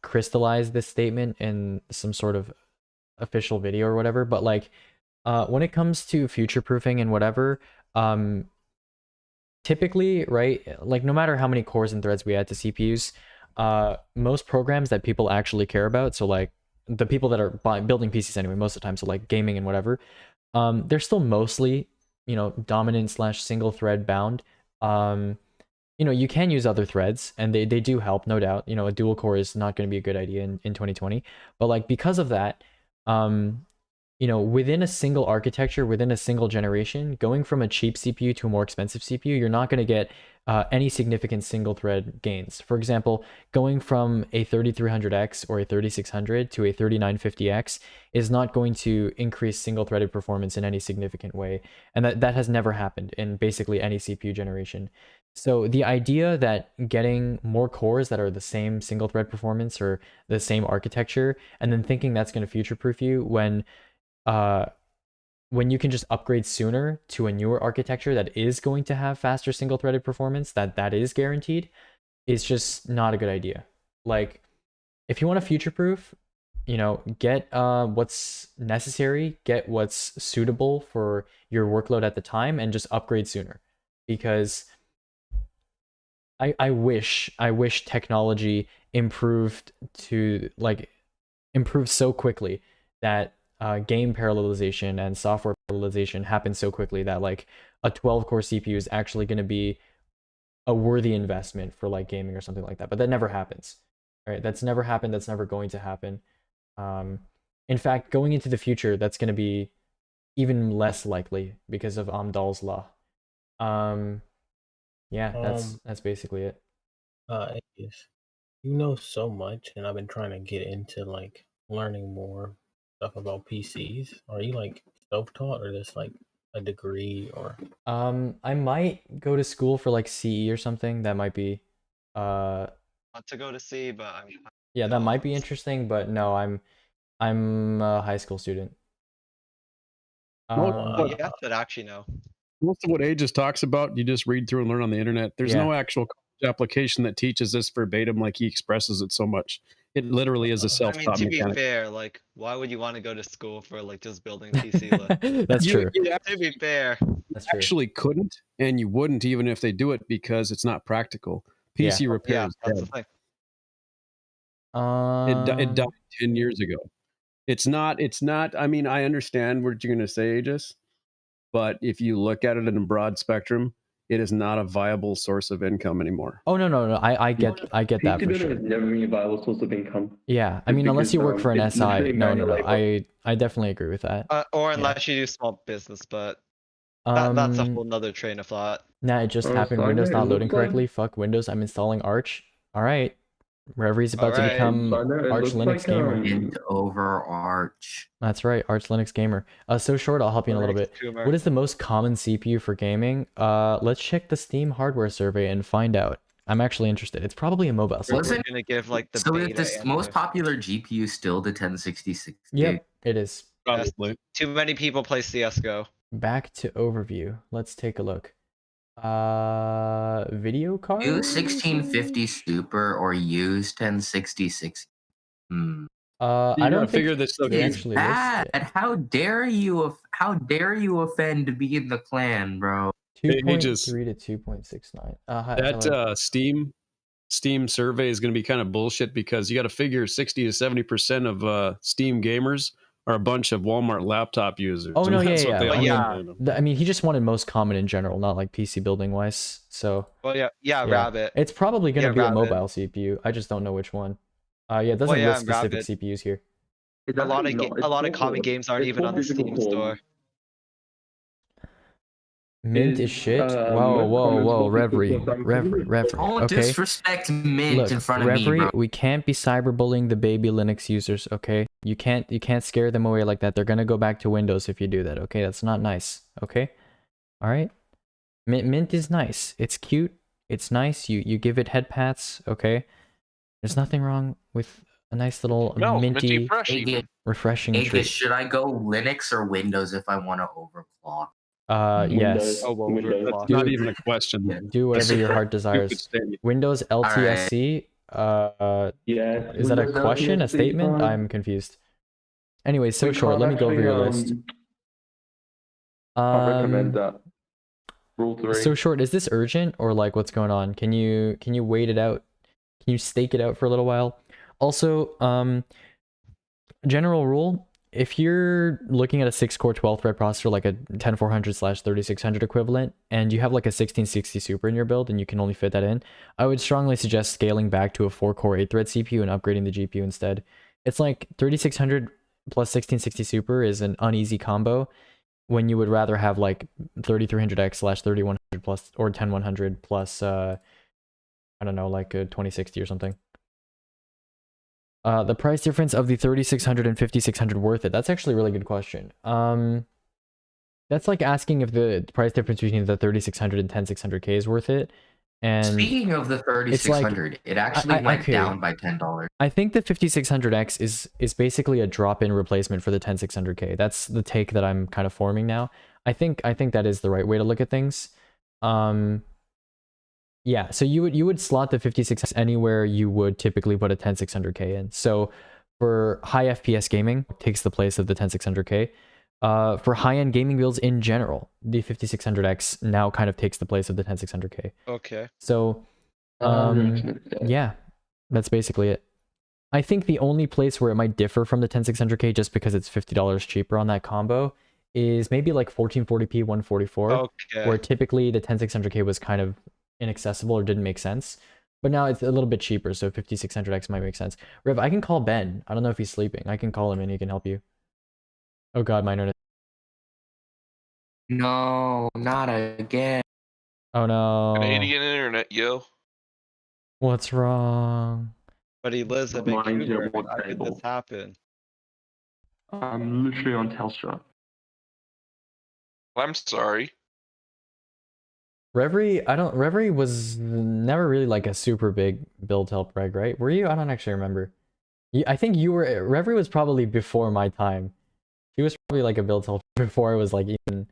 crystallize this statement in some sort of official video or whatever, but like, when it comes to future-proofing and whatever, typically, right, like no matter how many cores and threads we add to CPUs, most programs that people actually care about, so like the people that are building PCs anyway, most of the time, so like gaming and whatever, they're still mostly, you know, dominant / single thread bound. You know, you can use other threads and they do help, no doubt. You know, a dual core is not going to be a good idea in 2020, but like because of that, you know, within a single architecture, within a single generation, going from a cheap CPU to a more expensive CPU, you're not going to get any significant single thread gains. For example, going from a 3300X or a 3600 to a 3950X is not going to increase single threaded performance in any significant way. And that has never happened in basically any CPU generation. So the idea that getting more cores that are the same single thread performance or the same architecture, and then thinking that's going to future-proof you when you can just upgrade sooner to a newer architecture that is going to have faster single-threaded performance, that is guaranteed, is just not a good idea. Like, if you want to future-proof, you know, get what's necessary, get what's suitable for your workload at the time, and just upgrade sooner. Because I wish technology improved so quickly that game parallelization and software parallelization happen so quickly that like a 12-core CPU is actually going to be a worthy investment for like gaming or something like that. But that never happens. All right, that's never happened. That's never going to happen. In fact, going into the future, that's going to be even less likely because of Amdahl's law. Yeah, that's basically it. Yes. You know so much, and I've been trying to get into like learning more stuff about PCs. Are you like self-taught or just like a degree or? I might go to school for like CE or something. That might be Want to go to C, but yeah, that might be interesting, but no, I'm a high school student. Yeah, but actually no. Most of what Aegis talks about, you just read through and learn on the internet. There's no actual application that teaches this verbatim like he expresses it so much. It literally is a self-taught to mechanic. be fair, like, why would you want to go to school for like just building PC? That's true. To be fair, that's true. Actually couldn't, and you wouldn't even if they do it because it's not practical. PC repair is that's dead. the thing. It died 10 years ago. It's not, I mean, I understand what you're going to say, Aegis, but if you look at it in a broad spectrum, it is not a viable source of income anymore. Oh no, I get that for sure. Never been a viable source of income. Yeah, I mean, unless you work for an SI, no, I definitely agree with that. Or unless you do small business, but that's a whole nother train of thought. Nah, it just happened. Windows not loading correctly. Fuck Windows. I'm installing Arch. All right. Reverie's about to become Arch Linux Gamer. And over Arch. That's right, Arch Linux Gamer. So Short, I'll help you in a little bit. What is the most common CPU for gaming? Let's check the Steam hardware survey and find out. I'm actually interested. It's probably a mobile survey. We're gonna give like the so is the most popular GPU still the 1066? Yep, it is. Probably. Too many people play CSGO. Back to overview. Let's take a look. Video card. Use 1650 Super or use 1066. You I gotta don't think figure this stuff they is actually list Bad. it. How dare you? How dare you offend to be in the clan, bro? Hey, 2.3 just- to 2.69. that Steam survey is going to be kind of bullshit because you got to figure 60 to 70% of Steam gamers are a bunch of Walmart laptop users. Oh and no, yeah, that's what yeah. they I all mean, complain of. I mean, he just wanted most common in general, not like PC building wise. So Well, yeah, yeah, Rabbit. it's probably gonna Yeah, be a Rabbit. mobile CPU. I just don't know which one. Yeah, it doesn't Well, yeah, list specific Rabbit. CPUs here. It's A lot of actually not. It's a lot of not common the- games aren't it's even not on the physical Steam form. store. Mint is Is, shit. most Whoa, whoa, comments whoa, will be Reverie, put on Reverie, Reverie. Don't Okay. disrespect Mint Look, in front of me, Reverie, bro. we can't be cyberbullying the baby Linux users, okay? You can't scare them away like that. They're gonna go back to Windows if you do that, okay? That's not nice, okay? All right. Mint is nice. It's cute. It's nice. You give it head pats, okay? There's nothing wrong with a nice little Smells minty, fresh. even. refreshing Aegis, treat. should I go Linux or Windows if I want to overclock? Yes. Oh, well, Windows. That's not even a question. Do whatever your heart Stupid desires. statement. Windows LTSC. Yeah. Is that a Windows question? A LTSC statement? fine. I'm confused. Anyway, so We short. can't Let me go over actually, your list. Can't recommend that. Rule 3. So short. Is this urgent or like what's going on? Can you wait it out? Can you stake it out for a little while? Also, general rule: if you're looking at a 6-core 12-thread processor like a 10400/3600 equivalent, and you have like a 1660 Super in your build, and you can only fit that in, I would strongly suggest scaling back to a 4-core 8-thread CPU and upgrading the GPU instead. It's like 3600 plus 1660 Super is an uneasy combo when you would rather have like 3300X/3100 plus or 10100 plus I don't know, like a 2060 or something. The price difference of the 3600 and 5600 worth it? That's actually a really good question. That's like asking if the price difference between the 3600 and 10600K is worth it. And Speaking of the 3600, it actually went okay. down by $10. I think the 5600X is basically a drop-in replacement for the 10600K. That's the take that I'm kind of forming now. I think that is the right way to look at things. Yeah, so you would slot the 56 anywhere you would typically put a 10600K in. So for high FPS gaming, it takes the place of the 10600K. For high-end gaming builds in general, the 5600X now kind of takes the place of the 10600K. Okay. So, yeah, that's basically it. I think the only place where it might differ from the 10600K, just because it's $50 cheaper on that combo, is maybe like 1440p 144, Okay. where typically the 10600K was kind of inaccessible or didn't make sense. But now it's a little bit cheaper, so 5600X might make sense. Rev, I can call Ben. I don't know if he's sleeping. I can call him and he can help you. Oh god, my internet. No, not again. Oh no. Canadian internet, yo. What's wrong? But he lives in Mine's Vancouver. your one How could table. this happen? I'm literally on Telstra. I'm sorry. Reverie was never really like a super big build help reg, right? Were you? I don't actually remember. I think you were. Reverie was probably before my time. She was probably like a build help before I was like even.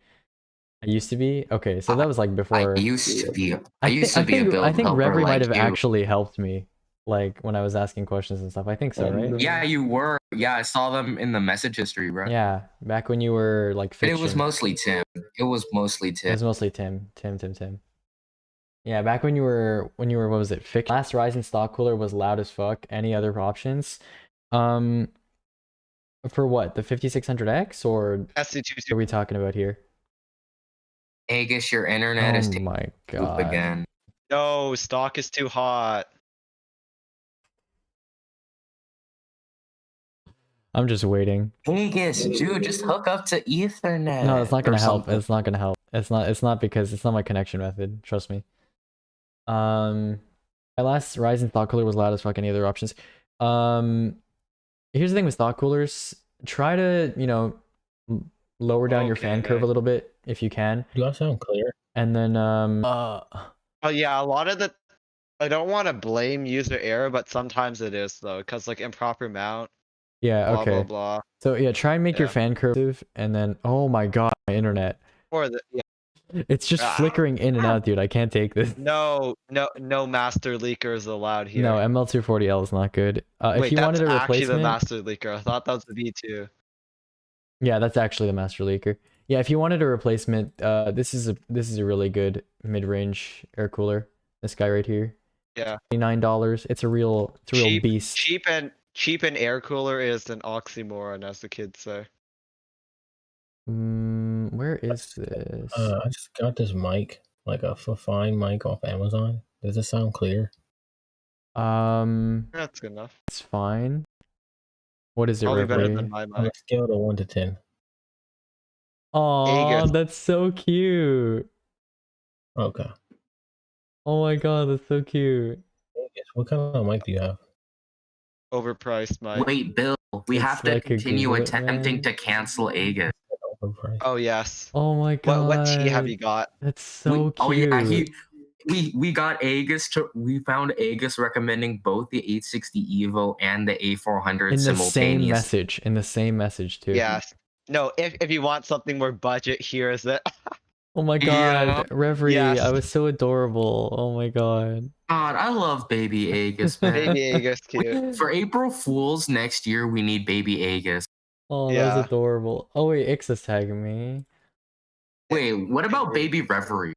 I used to be. Okay, so that was like before. I used to be. I think helper Reverie might like have you. actually helped me, like when I was asking questions and stuff. I think so, right? Yeah, you were. Yeah, I saw them in the message history, bro. Yeah, back when you were like But it was fiction. mostly Tim. It was mostly It Tim. was mostly Tim. Yeah, back when you were what was it? Fiction. Last Ryzen stock cooler was loud as fuck. Any other options? For what? The 5600X or SC2 are we talking about here? Aegis, your internet is Oh taking my a poop god. again. No, stock is too hot. I'm just waiting. Aegis, dude, just hook up to Ethernet. No, it's not gonna or help. something. It's not gonna help. It's not because it's not my connection method. Trust me. My last Ryzen stock cooler was loud as fuck. Any other options? Here's the thing with stock coolers. Try to, lower down your fan curve a little bit if you can. Do I sound clear? And then Oh yeah, a lot of the. I don't want to blame user error, but sometimes it is though, because like improper mount. yeah, Blah okay. blah blah. So yeah, try and make your Yeah. fan curve and then oh my god, my internet. Or the yeah. It's just Ah. flickering in and out, dude. I can't take this. No master leakers allowed here. No, ML240L is not good. If Wait, you that's wanted a actually the replacement, master leaker. I thought that was the V2. yeah, that's actually the master leaker. Yeah, if you wanted a replacement, this is a really good mid-range air cooler. This guy right here. Yeah. $29. It's a real beast. Cheap and air cooler is an oxymoron, as the kids say. Where is this? I just got this mic, like a fine mic off Amazon. Does it sound clear? That's good enough. It's fine. What is it, Probably better Reverie? than my On a mic. scale of 1 to 10. Aw, Aegis. that's so cute. Okay. Oh my god, that's so cute. What kind of mic do you have? Overpriced mic. Wait, Bill, we It's have to like a continue Google it, attempting man. to cancel Aegis. Oh yes. Oh my god. What tea have you got? That's so cute. Oh yeah, we got Aegis. We found Aegis recommending both the 860 Evo and the A400 in the same simultaneously. message. In the same message too. Yes. No, if you want something more budget, here is it. Oh my Yeah. god, Reverie, Yes. I was so adorable. Oh my god. God, I love baby Aegis, man. Baby Aegis cute. For April Fools next year, we need baby Aegis. Oh, that Yeah. was adorable. Oh wait, Ixa's tagging me. Wait, what about baby Reverie?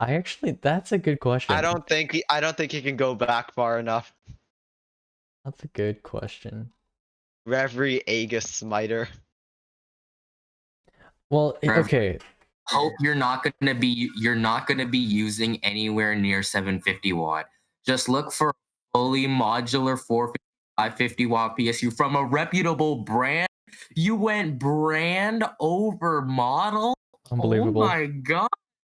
That's a good question. I don't think he can go back far enough. That's a good question. Reverie Aegis Smiter. Well, Rev- okay. Hope you're not gonna be using anywhere near 750 watt. Just look for fully modular 550 watt PSU from a reputable brand. You went brand over model. Unbelievable. Oh my god.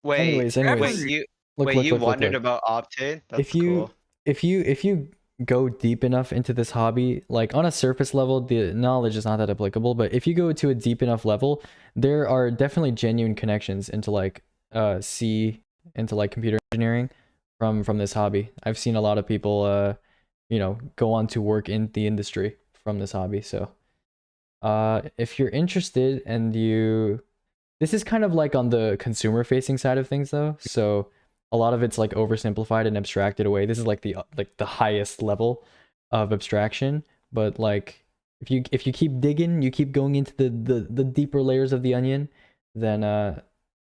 Wait, Anyways. you Look, wondered look. about Optane? That's If you if you go deep enough into this hobby, like on a surface level, the knowledge is not that applicable, but if you go to a deep enough level, there are definitely genuine connections into like into like computer engineering from this hobby. I've seen a lot of people go on to work in the industry from this hobby. So if you're interested and this is kind of like on the consumer facing side of things though, so a lot of it's like oversimplified and abstracted away. This is like the highest level of abstraction, but like if you keep digging, you keep going into the deeper layers of the onion, then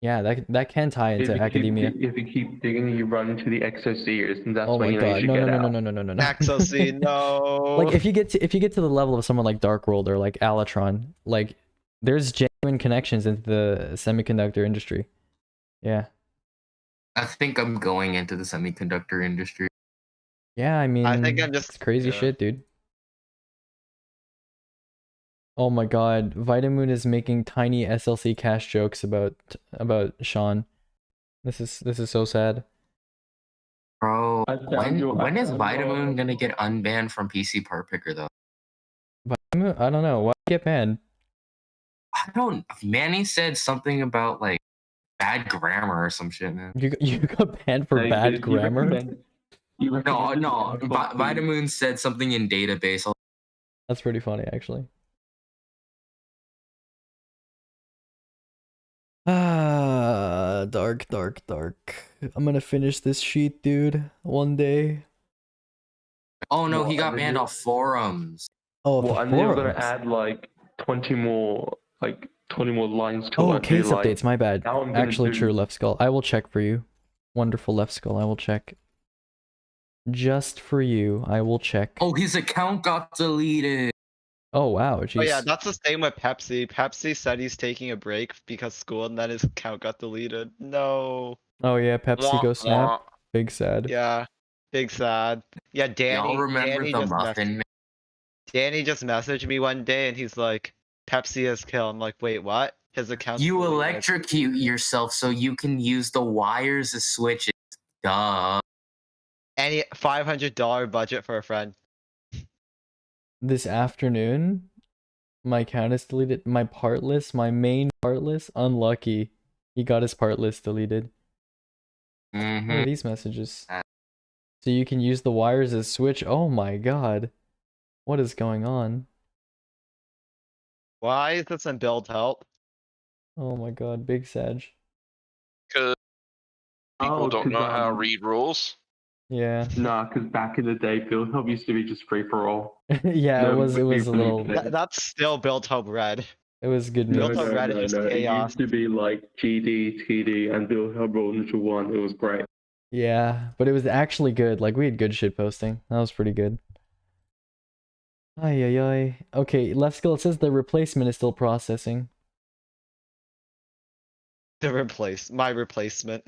yeah, that can tie into academia. If you keep digging, you run into the exospheres, and that's Oh when my you god, should no, get out. no. Exosphere, no. Like if you get to the level of someone like Dark World or like Alatron, like there's genuine connections into the semiconductor industry. Yeah. I think I'm going into the semiconductor industry. Yeah, I mean, I think I'm just it's crazy shit, dude. Oh my god, Vitamoon is making tiny SLC cash jokes about Sean. This is so sad. Bro, I when is found Vitamoon gonna get unbanned from PC Part Picker though? Vitamoon, I don't know. Why get banned? I don't. Manny said something about like bad grammar or some shit, man. You got banned for bad grammar? No. Vitamoon said something in database. That's pretty funny, actually. Dark. I'm gonna finish this sheet, dude, one day. Oh no, he got banned off forums. Oh, Well, the and then you're gonna forums. add like 20 more lines to Oh, it. case Be like, updates. My bad. now I'm gonna Actually, do- true. Left skull. I will check for you. Wonderful left skull. I will check. Just for you, I will check. Oh, his account got deleted. Oh wow, jeez. Oh yeah, that's the same with Pepsi. Pepsi said he's taking a break because school, and then his account got deleted. No. Oh yeah, Pepsi Wah, go snap. wah. Big sad. Yeah, big sad. Yeah, Y'all remember Danny the just muffin? Danny just messaged me one day, and he's like, "Pepsi is kill." I'm like, "Wait, what?" His account. You electrocute yourself so you can use the wires as switches. Duh. Any $500 budget for a friend. This afternoon, my account is deleted. My part list, my main part list, unlucky. He got his part list deleted. What are these messages? So you can use the wires as switch. Oh my god. What is going on? Why is this in build help? Oh my god, big Sag. Because people don't know how to read rules. Yeah. Nah, because back in the day, Build Hub used to be just free for all. Yeah, it was a little. That's still Build Hub Red. It was good No, mix. Build Hub no, Red no, is no. It chaos. used to be like GD, TD, and Build Hub rolled into one. It was great. Yeah, but it was actually good. Like we had good shit posting. That was pretty good. Ay ay ay. Okay, left skill. It says the replacement is still processing. My replacement.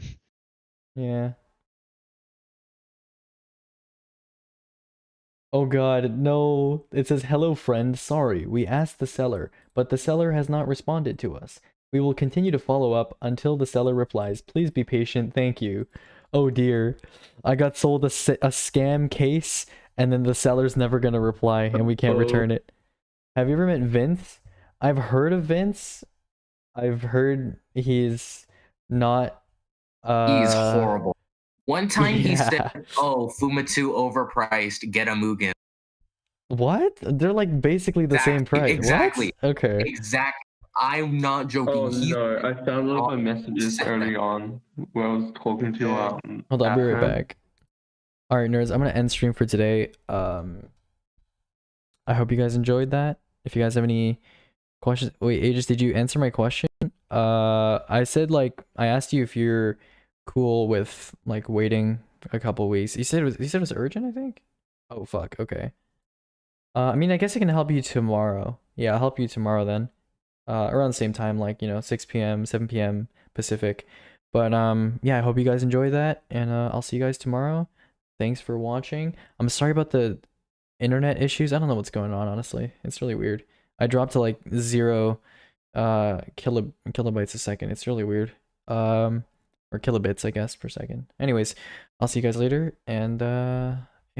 Yeah. Oh god, no. It says, hello friend, sorry, we asked the seller, but the seller has not responded to us. We will continue to follow up until the seller replies. Please be patient, thank you. Oh dear. I got sold a scam case, and then the seller's never gonna reply, and we can't return it. Have you ever met Vince? I've heard of Vince. I've heard he's not... He's horrible. One time he yeah. said, "Oh, Fumitsu overpriced. Get a Mugen." What? They're like basically the same price. Exactly. What? Okay. Exactly. I'm not joking. Oh no, I found one of my messages early on where I was talking to Hold on, I'll be right back. Alright, nerds, I'm gonna end stream for today. I hope you guys enjoyed that. If you guys have any questions, wait, Aegis, did you answer my question? I said like I asked you if you're cool with like waiting a couple weeks. You said it was urgent, I think. Oh fuck. Okay. I mean, I guess I can help you tomorrow. Yeah, I'll help you tomorrow then. Around the same time, like 6 p.m., 7 p.m. Pacific. But yeah, I hope you guys enjoy that, and I'll see you guys tomorrow. Thanks for watching. I'm sorry about the internet issues. I don't know what's going on, honestly. It's really weird. I dropped to like 0 kilobytes a second. It's really weird. Or kilobits, I guess, per second. Anyways, I'll see you guys later, and